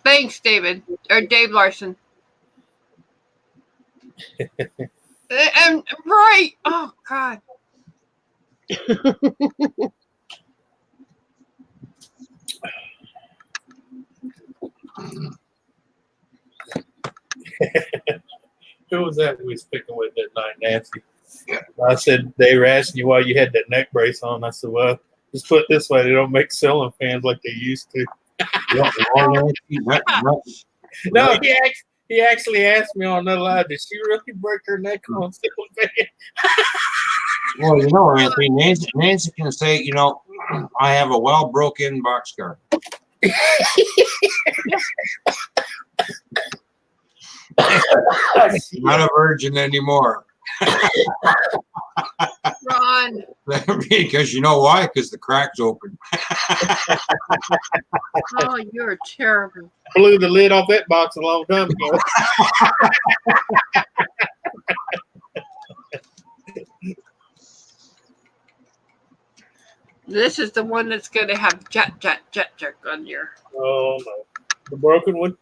Thanks, David. Or Dave Larson. And right. Oh, God. Who was that we was picking with that night, Nancy? I said, they were asking you why you had that neck brace on. I said, well, just put it this way. They don't make ceiling fans like they used to. No, he actually asked me on another line, did she really break her neck on ceiling fan? Well, you know, Anthony, Nancy can say, you know, I have a well broken boxcar. Not a virgin anymore. Ron. Because you know why? Because the crack's open. Oh, you're terrible. Blew the lid off that box a long time ago. This is the one that's going to have jet on your. Oh no, the broken one.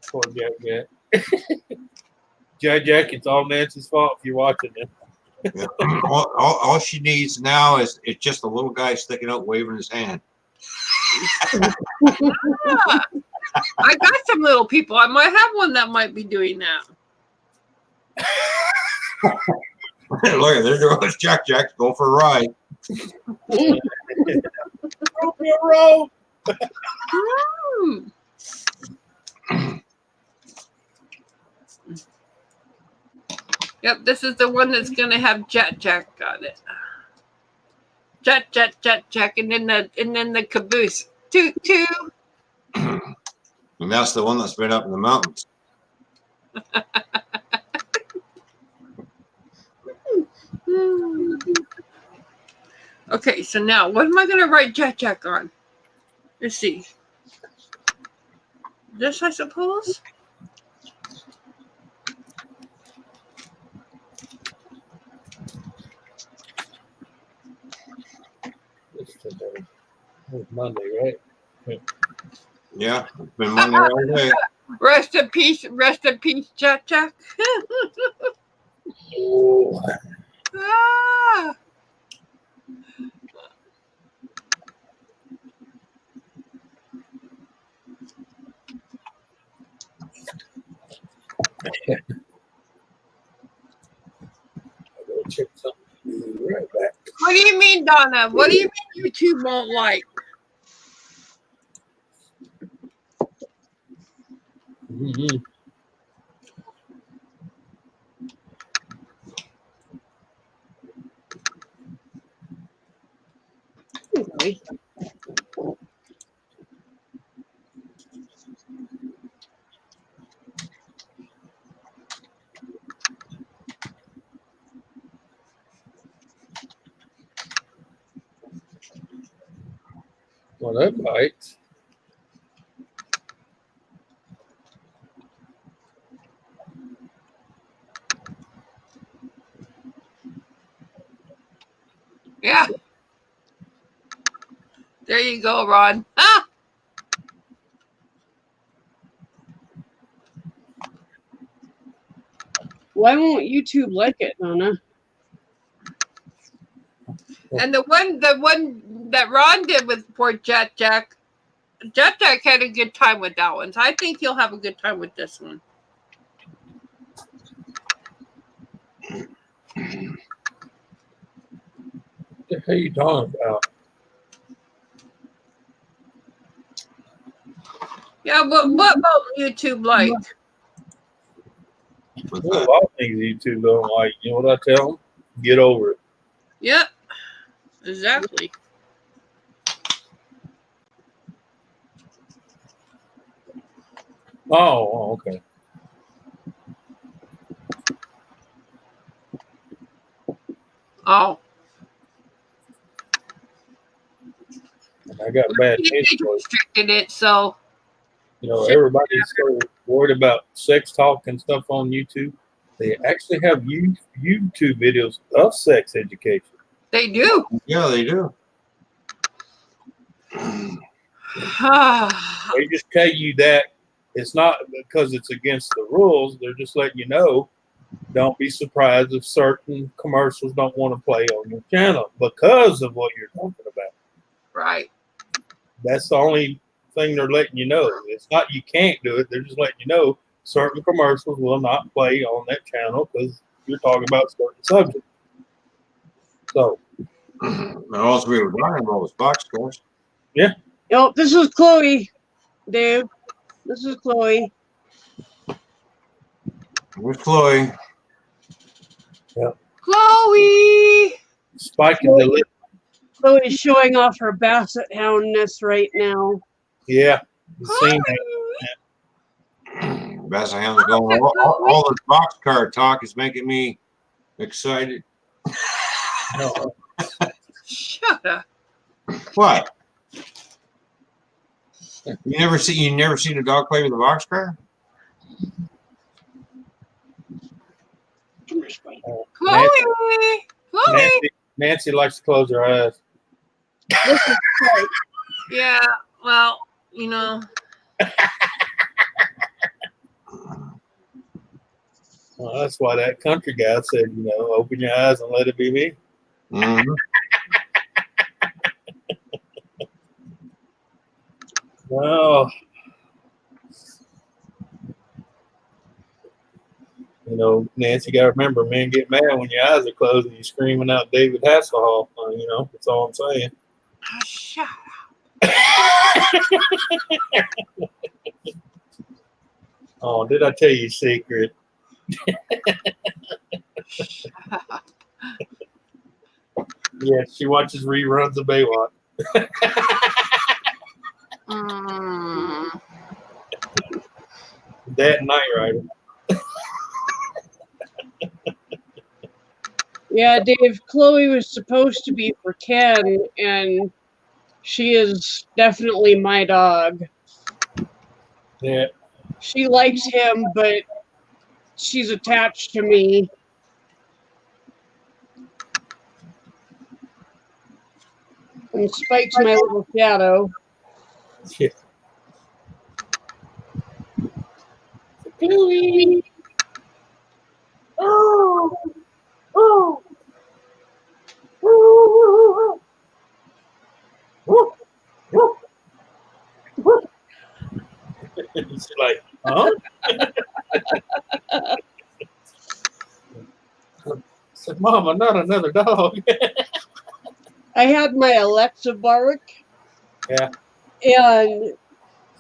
Poor Jack. Jack, it's all Nancy's fault if you're watching it. Yeah. All she needs now is it's just a little guy sticking out waving his hand. I got some little people. I might have one that might be doing that. Look, there goes Jack. Go for a ride. Roll. Yep, this is the one that's gonna have Jack on it. Jack, and then the caboose. Toot. And that's the one that's been up in the mountains. Okay, so now what am I gonna write Jack on? Let's see. This, I suppose. It's Monday, right? Yeah, it's been Monday all day. Rest in peace, Jack. Oh. Ah. Check something. Right back. What do you mean, Donna? What do you mean YouTube won't like? Mm-hmm. Okay. Well, that bites. Yeah. There you go, Ron. Ah! Why won't YouTube like it, Donna? And the one that Ron did with poor Jack had a good time with that one. So I think he'll have a good time with this one. What the hell are you talking about? Yeah, but what about YouTube like? There's a lot of things YouTube don't like. You know what I tell them? Get over it. Yep. Exactly. Oh, okay. Oh. I got bad They taste for it. restricted it, so You know, everybody's so worried about sex talk and stuff on YouTube. They actually have YouTube videos of sex education. they do. Yeah, they do. They just tell you that it's not because it's against the rules. They're just letting you know. Don't be surprised if certain commercials don't want to play on your channel because of what you're talking about. Right. That's the only thing they're letting you know. It's not you can't do it. They're just letting you know certain commercials will not play on that channel because you're talking about certain subjects. So, all we were talking about was boxcars. Yeah. Oh, this is Chloe, Dave. This is Chloe. Where's Chloe? Chloe. Spike and delete. Chloe's showing off her basset houndness right now. Yeah. You've seen that. Basset hound's going. All the boxcar talk is making me excited. No. Shut up. What? You never seen a dog play with a boxcar? Chloe. Chloe. Nancy likes to close her eyes. Yeah. Well, you know. Well, that's why that country guy said, open your eyes and let it be me. Mm-hmm. Well, Nancy, got to remember, men get mad when your eyes are closed and you're screaming out David Hasselhoff. That's all I'm saying. Oh, shut Oh, did I tell you a secret? up. Yeah, she watches reruns of Baywatch. That Night Rider. Yeah, Dave, Chloe was supposed to be for Ken, and she is definitely my dog. Yeah. She likes him, but she's attached to me. And Spike's my little shadow. Yeah. Chloe! Oh! Oh! Oh! She's like, huh? I said, Mama, not another dog. I had my Alexa bark. Yeah. And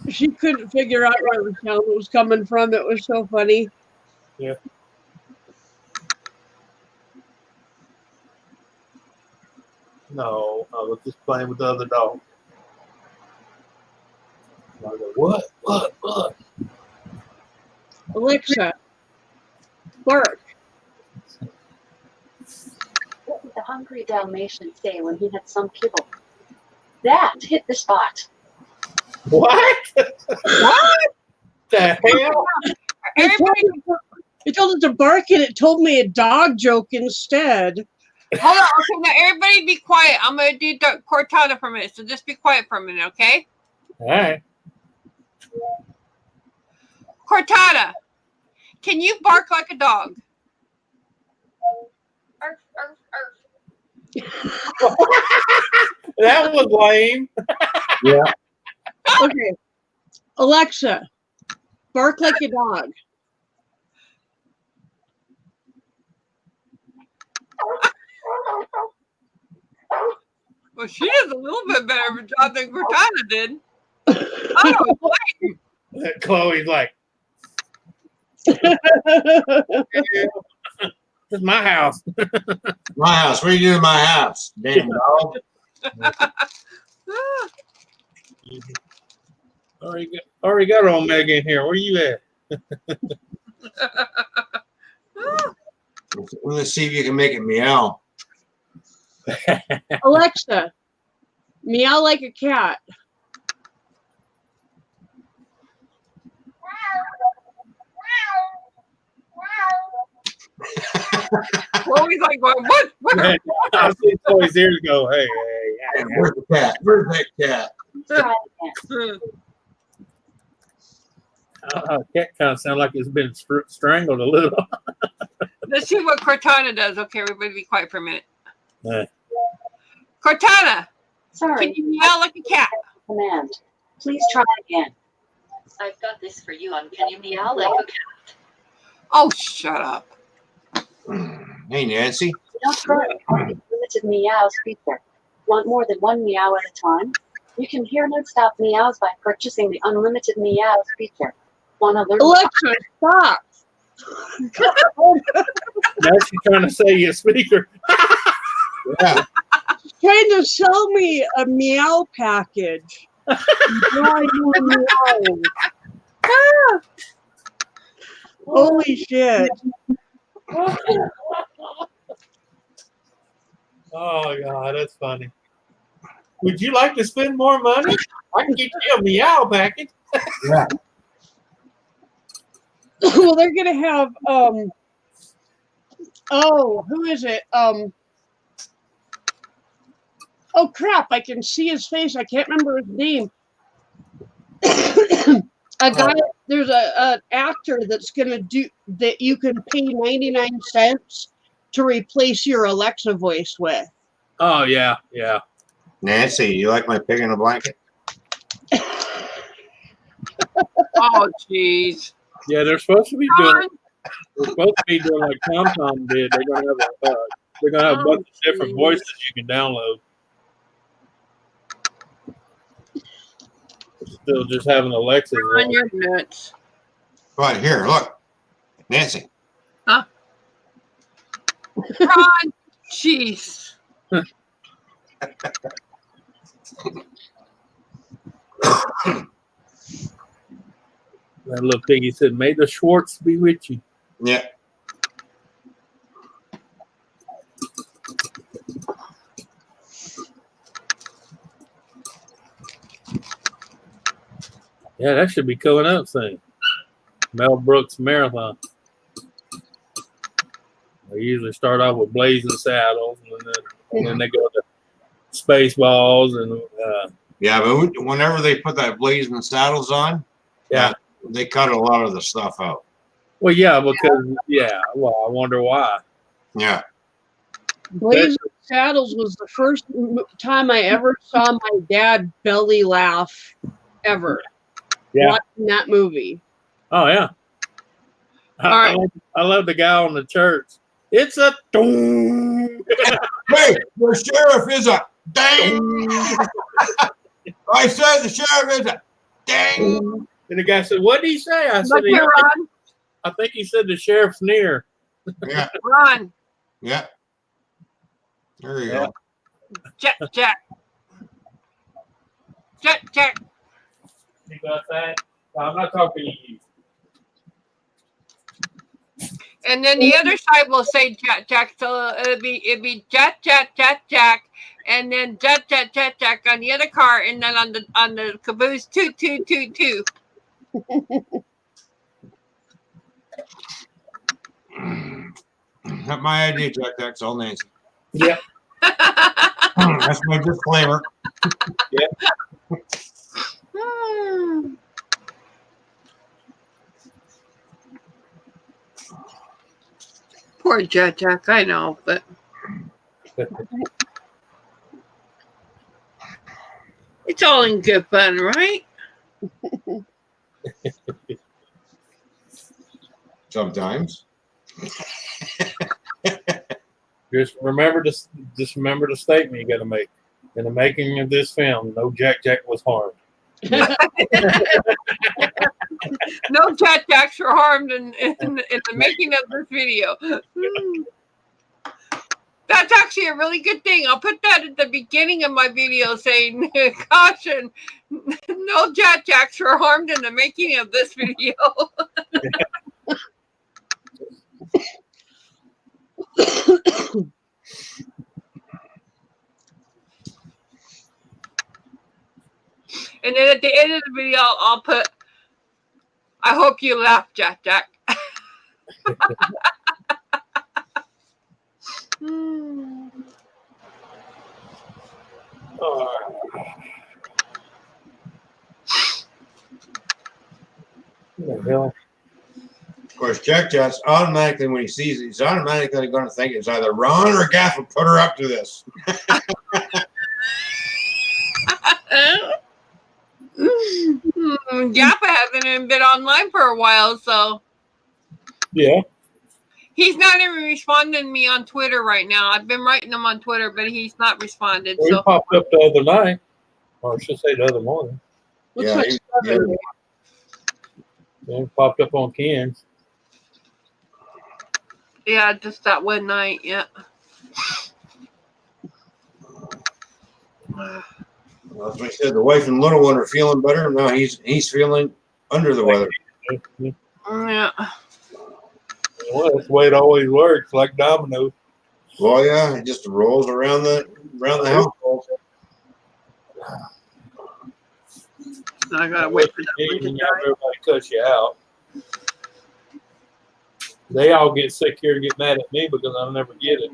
she couldn't figure out where the sound was coming from. It was so funny. Yeah. No, I was just playing with the other dog. I go, what? Alexa, bark. What did the hungry Dalmatian say when he had some kibble? That hit the spot. What? What the hell? It told it to bark and it told me a dog joke instead. Hold on. Okay, now everybody be quiet. I'm going to do Cortana for a minute, so just be quiet for a minute, okay? All right. Cortana, can you bark like a dog? Arf, arf, arf. That was lame. Yeah. Okay. Alexa, bark like a dog. Well, she does a little bit better of a job than Cortana did. I don't blame. Chloe's like, this is my house. My house. What are you doing in my house? Damn dog. Already got Omega in here. Where you at? Let's see if you can make it meow. Alexa, meow like a cat. Chloe's like, what? I see Chloe's ears go, hey. Where's the cat? Where's that cat? Try again. Cat kind of sounds like it's been strangled a little. Let's see what Cortana does. Okay, everybody be quiet for a minute. Right. Cortana, Sorry. can you meow like a cat? Command. Please try again. I've got this for you on Can You Meow Like a Cat? Oh, shut up. Hey, Nancy. Not correct. Limited meows feature. Want more than one meow at a time? You can hear non-stop meows by purchasing the unlimited meows feature. Want to learn? Alexa, stop. Now she's trying to say your speaker. Yeah. She's trying to sell me a meow package. Meow. Ah! Holy shit. Oh God, that's funny. Would you like to spend more money? I can get you a meow package. Yeah. Well, they're gonna have oh, who is it? Oh crap, I can see his face. I can't remember his name. A guy, there's an actor that's gonna do that you can pay 99 cents to replace your Alexa voice with. Oh yeah, yeah. Nancy, you like my pig in a blanket? Oh, jeez. Yeah, they're supposed to be doing. They're supposed to be doing like TomTom did. They're gonna have they're gonna have a bunch of different voices you can download. Still just having Alexa's On your nuts. Right here, look. Nancy. Huh? Ron, jeez. That little piggy said, "May the Schwartz be with you." Yeah. Yeah, that should be coming up soon. Mel Brooks Marathon. They usually start off with Blazing Saddles, and then they go to Spaceballs, and Yeah, but whenever they put that Blazing Saddles on, yeah, they cut a lot of the stuff out. well, yeah, because well, I wonder why. Yeah. Blazing Saddles was the first time I ever saw my dad belly laugh ever. Yeah. Watching that movie. Oh yeah. I love the guy on the church. It's a doom. Hey, the sheriff is a dang. I said the sheriff is a dang. And the guy said, "What did he say?" I said, Look here, Ron. "I think he said the sheriff's near." Yeah. Ron. Yeah. There you Yeah. go. Jack. You got that? I'm not talking to you. And then the other side will say Jack. So it'd be Jack, and then Jack on the other car, and then on the caboose toot. Not my idea, Jack. That's all Nancy. Yeah. That's my disclaimer. Yeah. Poor Jack, I know, but it's all in good fun, right? Sometimes. Just remember the statement you got to make. In the making of this film, no Jack was harmed. No Jacks were harmed in the making of this video. That's actually a really good thing. I'll put that at the beginning of my video saying, caution, no Jacks were harmed in the making of this video. And then at the end of the video, I'll put, I hope you laugh, Jack. What the hell? Of course, Jack just automatically, when he sees it, he's automatically going to think it's either Ron or Gaff will put her up to this. And Jappa hasn't even been online for a while, so. Yeah. He's not even responding to me on Twitter right now. I've been writing him on Twitter, but he's not responded. Well, So he popped up the other night, or I should say the other morning. Looks Yeah, like he- 7. Yeah, he popped up on Ken's. yeah, just that one night. Yeah. Well, as we said, the wife and little one are feeling better. Now he's feeling under the weather. Yeah. Well, that's the way it always works, like dominoes. Well, yeah, it just rolls around the household. I gotta wait for that one to And dry. everybody cuts you out. They all get sick here and get mad at me because I'll never get it.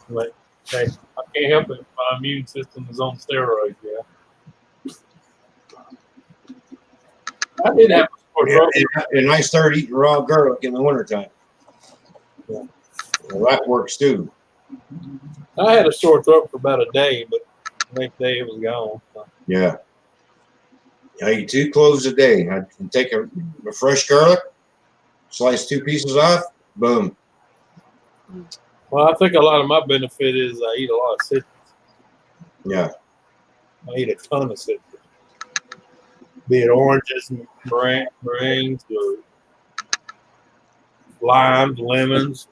Like, hey, I can't help it. My immune system is on steroids. Yeah. I did have a sore throat. And I start eating raw garlic in the wintertime. Yeah. Well, that works too. I had a sore throat for about a day, but the next day it was gone. So. Yeah. I eat 2 cloves a day. I can take a fresh garlic, slice 2 pieces off, boom. Well, I think a lot of my benefit is I eat a lot of citrus. Yeah. I eat a ton of citrus. Be it oranges, meringues, or limes, lemons,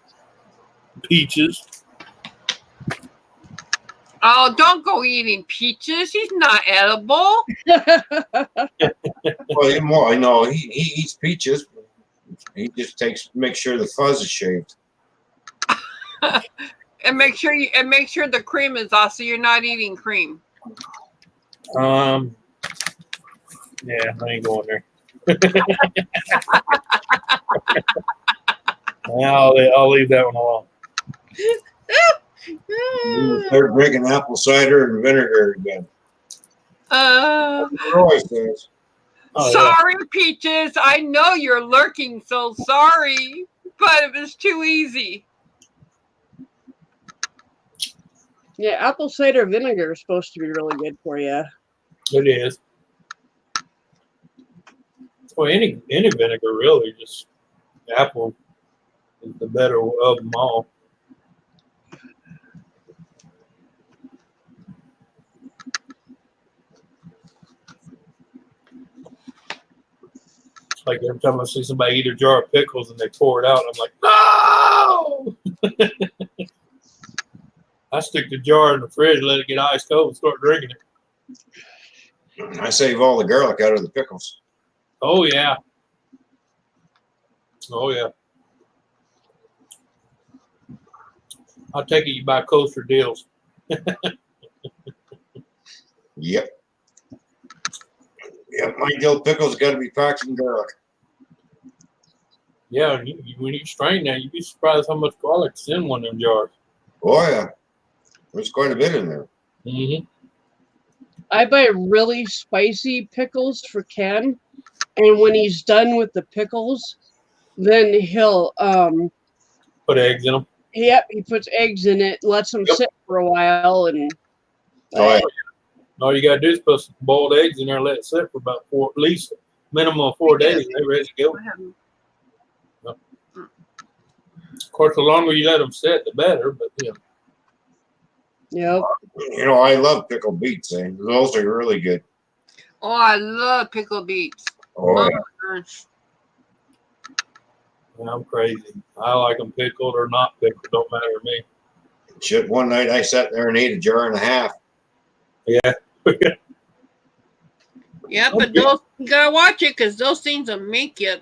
peaches. Oh, don't go eating peaches. He's not edible. Well, more, I know he eats peaches. He just makes sure the fuzz is shaved. And make sure the cream is off, so you're not eating cream. Yeah, I ain't going there. I'll leave that one alone. Start drinking apple cider and vinegar again. Roy says. Oh, Sorry, Peaches. I know you're lurking, so sorry. But it was too easy. Yeah, apple cider vinegar is supposed to be really good for you. It is. Well, any vinegar really, just apple is the better of them all. Like every time I see somebody eat a jar of pickles and they pour it out, I'm like, no! I stick the jar in the fridge, let it get ice cold, and start drinking it. I save all the garlic out of the pickles. Oh, yeah. Oh, yeah. I'll take it you buy kosher deals. Yep. Yep, my dill pickles got to be packed in garlic. Yeah, when you strain that, you'd be surprised how much garlic's in one of them jars. Oh, yeah. There's quite a bit in there. Mm-hmm. I buy really spicy pickles for Ken, and when he's done with the pickles, then he'll Put eggs in them. Yep, he puts eggs in it, lets them sit for a while, and Oh, yeah. All you gotta do is put some boiled eggs in there and let it sit for about at least minimum of 4 days. They're ready to go. Of course, the longer you let them sit, the better. But Yep. You know, I love pickled beets. Those are really good. Oh, I love pickled beets. Oh, Oh, yeah. my gosh. I'm crazy. I like them pickled or not pickled. Don't matter to me. Shit, one night I sat there and ate a jar and a half. Yeah. Yeah, but those you gotta watch it because those things will make you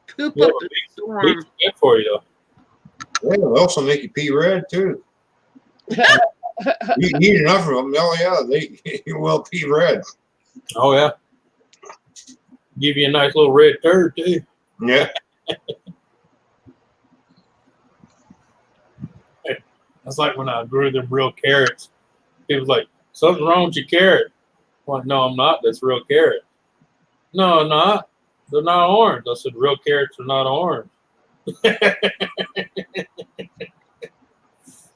poop Yeah, up the storm. beets are good for you though. Yeah, they'll also make you pee red too. You eat enough of them, oh yeah, you will pee red. Oh yeah. Give you a nice little red turd too. Yeah. That's like when I grew them real carrots. It was like, something's wrong with your carrot. I'm like, no, I'm not. That's real carrot. No, I'm not. They're not orange. I said, real carrots are not orange.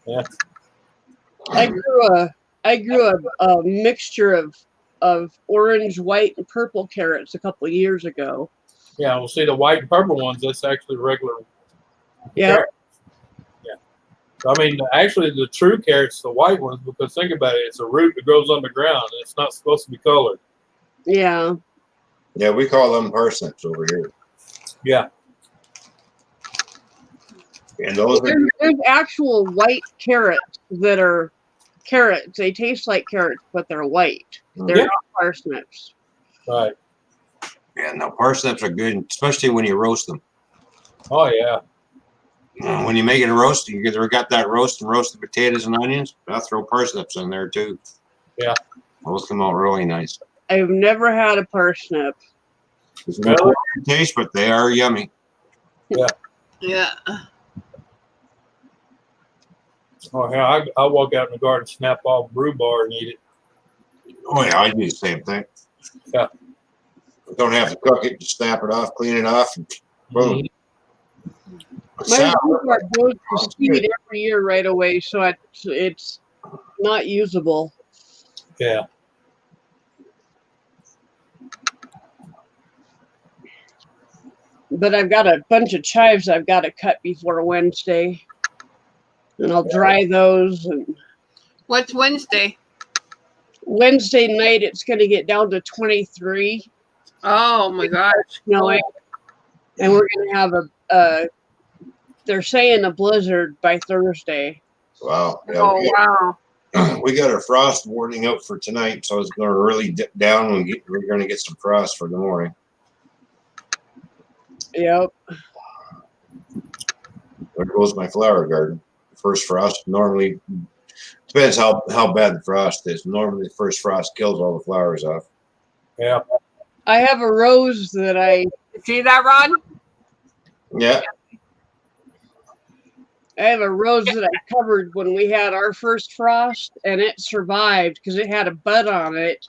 Yeah. I grew a mixture of of orange, white, and purple carrots a couple of years ago. Yeah, we'll see the white and purple ones. That's actually regular. Yeah. Carrot. Yeah. So, I mean, actually, the true carrots, the white ones, because think about it, it's a root that grows underground. And it's not supposed to be colored. Yeah. Yeah, we call them parsnips over here. Yeah. And those There's actual white carrots that are carrots. They taste like carrots, but they're white. They're not parsnips. Right. Yeah, no, parsnips are good, especially when you roast them. Oh, yeah. When you make it a roast, you got that roast and roasted potatoes and onions. I'll throw parsnips in there too. Yeah. Those come out really nice. I've never had a parsnip. It's no taste, but they are yummy. Yeah. Yeah. Oh, yeah. I walk out in the garden, snap off rhubarb and eat it. Oh, yeah, I do the same thing. Yeah. Don't have to cook it, just snap it off, clean it off, and boom. My rhubarb goes to seed every year right away, so it's not usable. Yeah. But I've got a bunch of chives I've got to cut before Wednesday. And I'll dry those. And What's Wednesday? Wednesday night, it's going to get down to 23. Oh my gosh. Snowing. And we're going to have they're saying a blizzard by Thursday. Wow. Yeah, Oh, wow. We got our frost warning out for tonight, so it's going to really dip down. We're going to get some frost for the morning. Yep. There goes my flower garden. First frost normally depends how bad the frost is. Normally, the first frost kills all the flowers off. Yeah. I have a rose that See that, Ron? Yeah. I have a rose that I covered when we had our first frost, and it survived because it had a bud on it.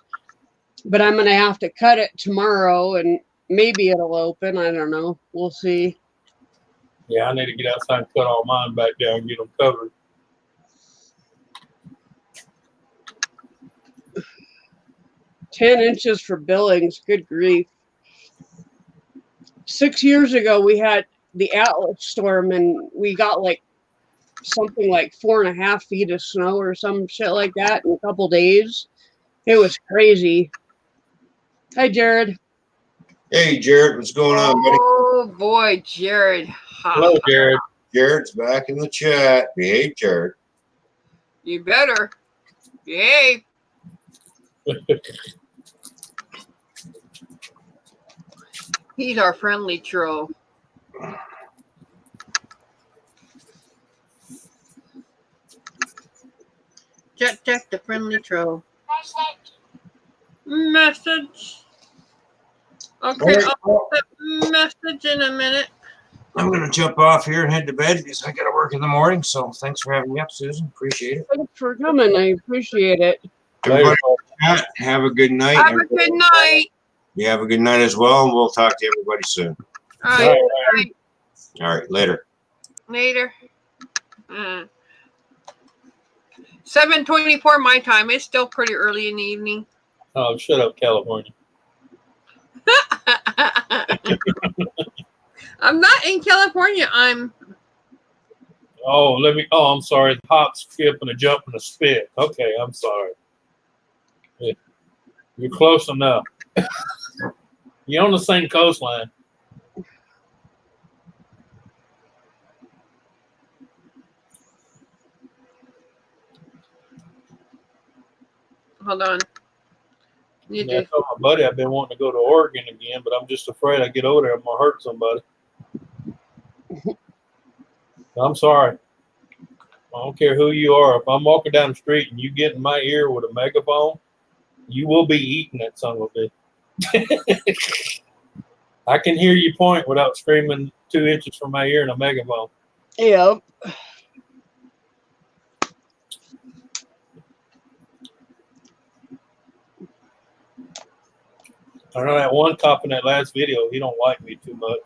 But I'm going to have to cut it tomorrow, and maybe it'll open. I don't know. We'll see. Yeah, I need to get outside and cut all mine back down and get them covered. $10 inches for Billings. Good grief. 6 years ago, we had the Atlas storm, and we got like something like 4.5 feet of snow or some shit like that in a couple days. It was crazy. Hi, Jared. Hey, Jared, what's going on, buddy? Oh boy, Jared. Hello, Jared. Jared's back in the chat. Behave, Jared. You better. Behave. He's our friendly troll. Check the friendly troll. Message. Okay, I'll put message in a minute. I'm going to jump off here and head to bed because I got to work in the morning. So thanks for having me up, Susan. Appreciate it. Thanks for coming. I appreciate it. Everybody, have a good night. Have a good night. You have a good night as well, and we'll talk to everybody soon. All right. All right, later. Later. 7:24 my time. It's still pretty early in the evening. Oh, shut up, California. I'm not in California. I'm. Oh, I'm sorry. Hop, skip, and a jump and a spit. Okay, I'm sorry. Yeah. You're close enough. You're on the same coastline. Hold on. I told my buddy I've been wanting to go to Oregon again, but I'm just afraid I get over there, I'm gonna hurt somebody. I'm sorry. I don't care who you are. If I'm walking down the street and you get in my ear with a megaphone, you will be eating that son of a bitch. I can hear you point without screaming 2 inches from my ear in a megaphone. Yep. I know that one cop in that last video, he don't like me too much.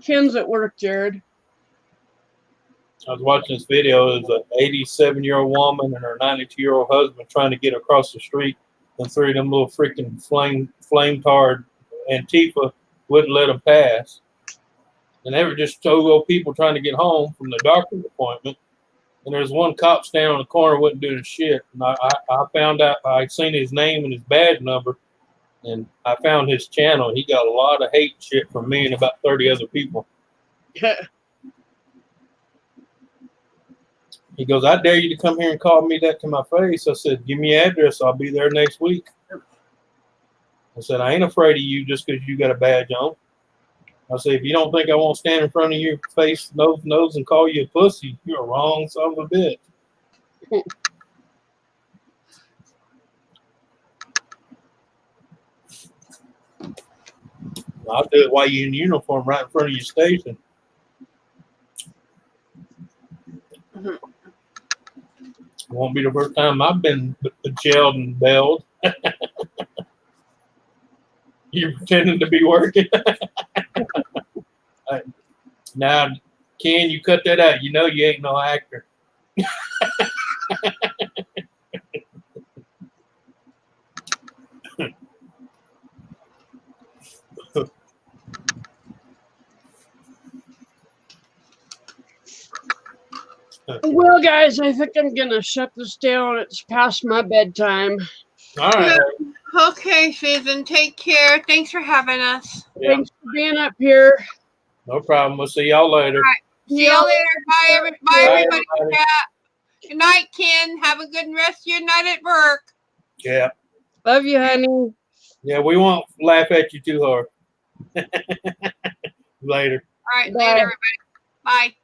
Ken's at work, Jared. I was watching this video. It was an 87-year-old woman and her 92-year-old husband trying to get across the street, and three of them little freaking flame-tarred Antifa wouldn't let them pass. And they were just two old people trying to get home from the doctor's appointment. And there's one cop standing on the corner wouldn't do the shit. And I found out, I'd seen his name and his badge number, and I found his channel. He got a lot of hate shit from me and about 30 other people. He goes, I dare you to come here and call me that to my face. I said, give me your address. I'll be there next week. I said, I ain't afraid of you just because you got a badge on. I said, if you don't think I won't stand in front of your face, nose to nose, and call you a pussy, you're a wrong son of a bitch. I'll do it while you're in uniform right in front of your station. It won't be the first time I've been jailed and bailed. You're pretending to be working. Now, Ken, you cut that out. You know you ain't no actor. Well, guys, I think I'm gonna shut this down. It's past my bedtime. All right. Okay, Susan, take care. Thanks for having us. Yeah. Thanks for being up here. No problem. We'll see y'all later. All right. See y'all later. Bye, everybody. Bye, Everybody. everybody. Good night, Ken. Have a good rest of your night at work. Yeah. Love you, honey. Yeah, we won't laugh at you too hard. Later. All right, Bye. later, everybody. Bye.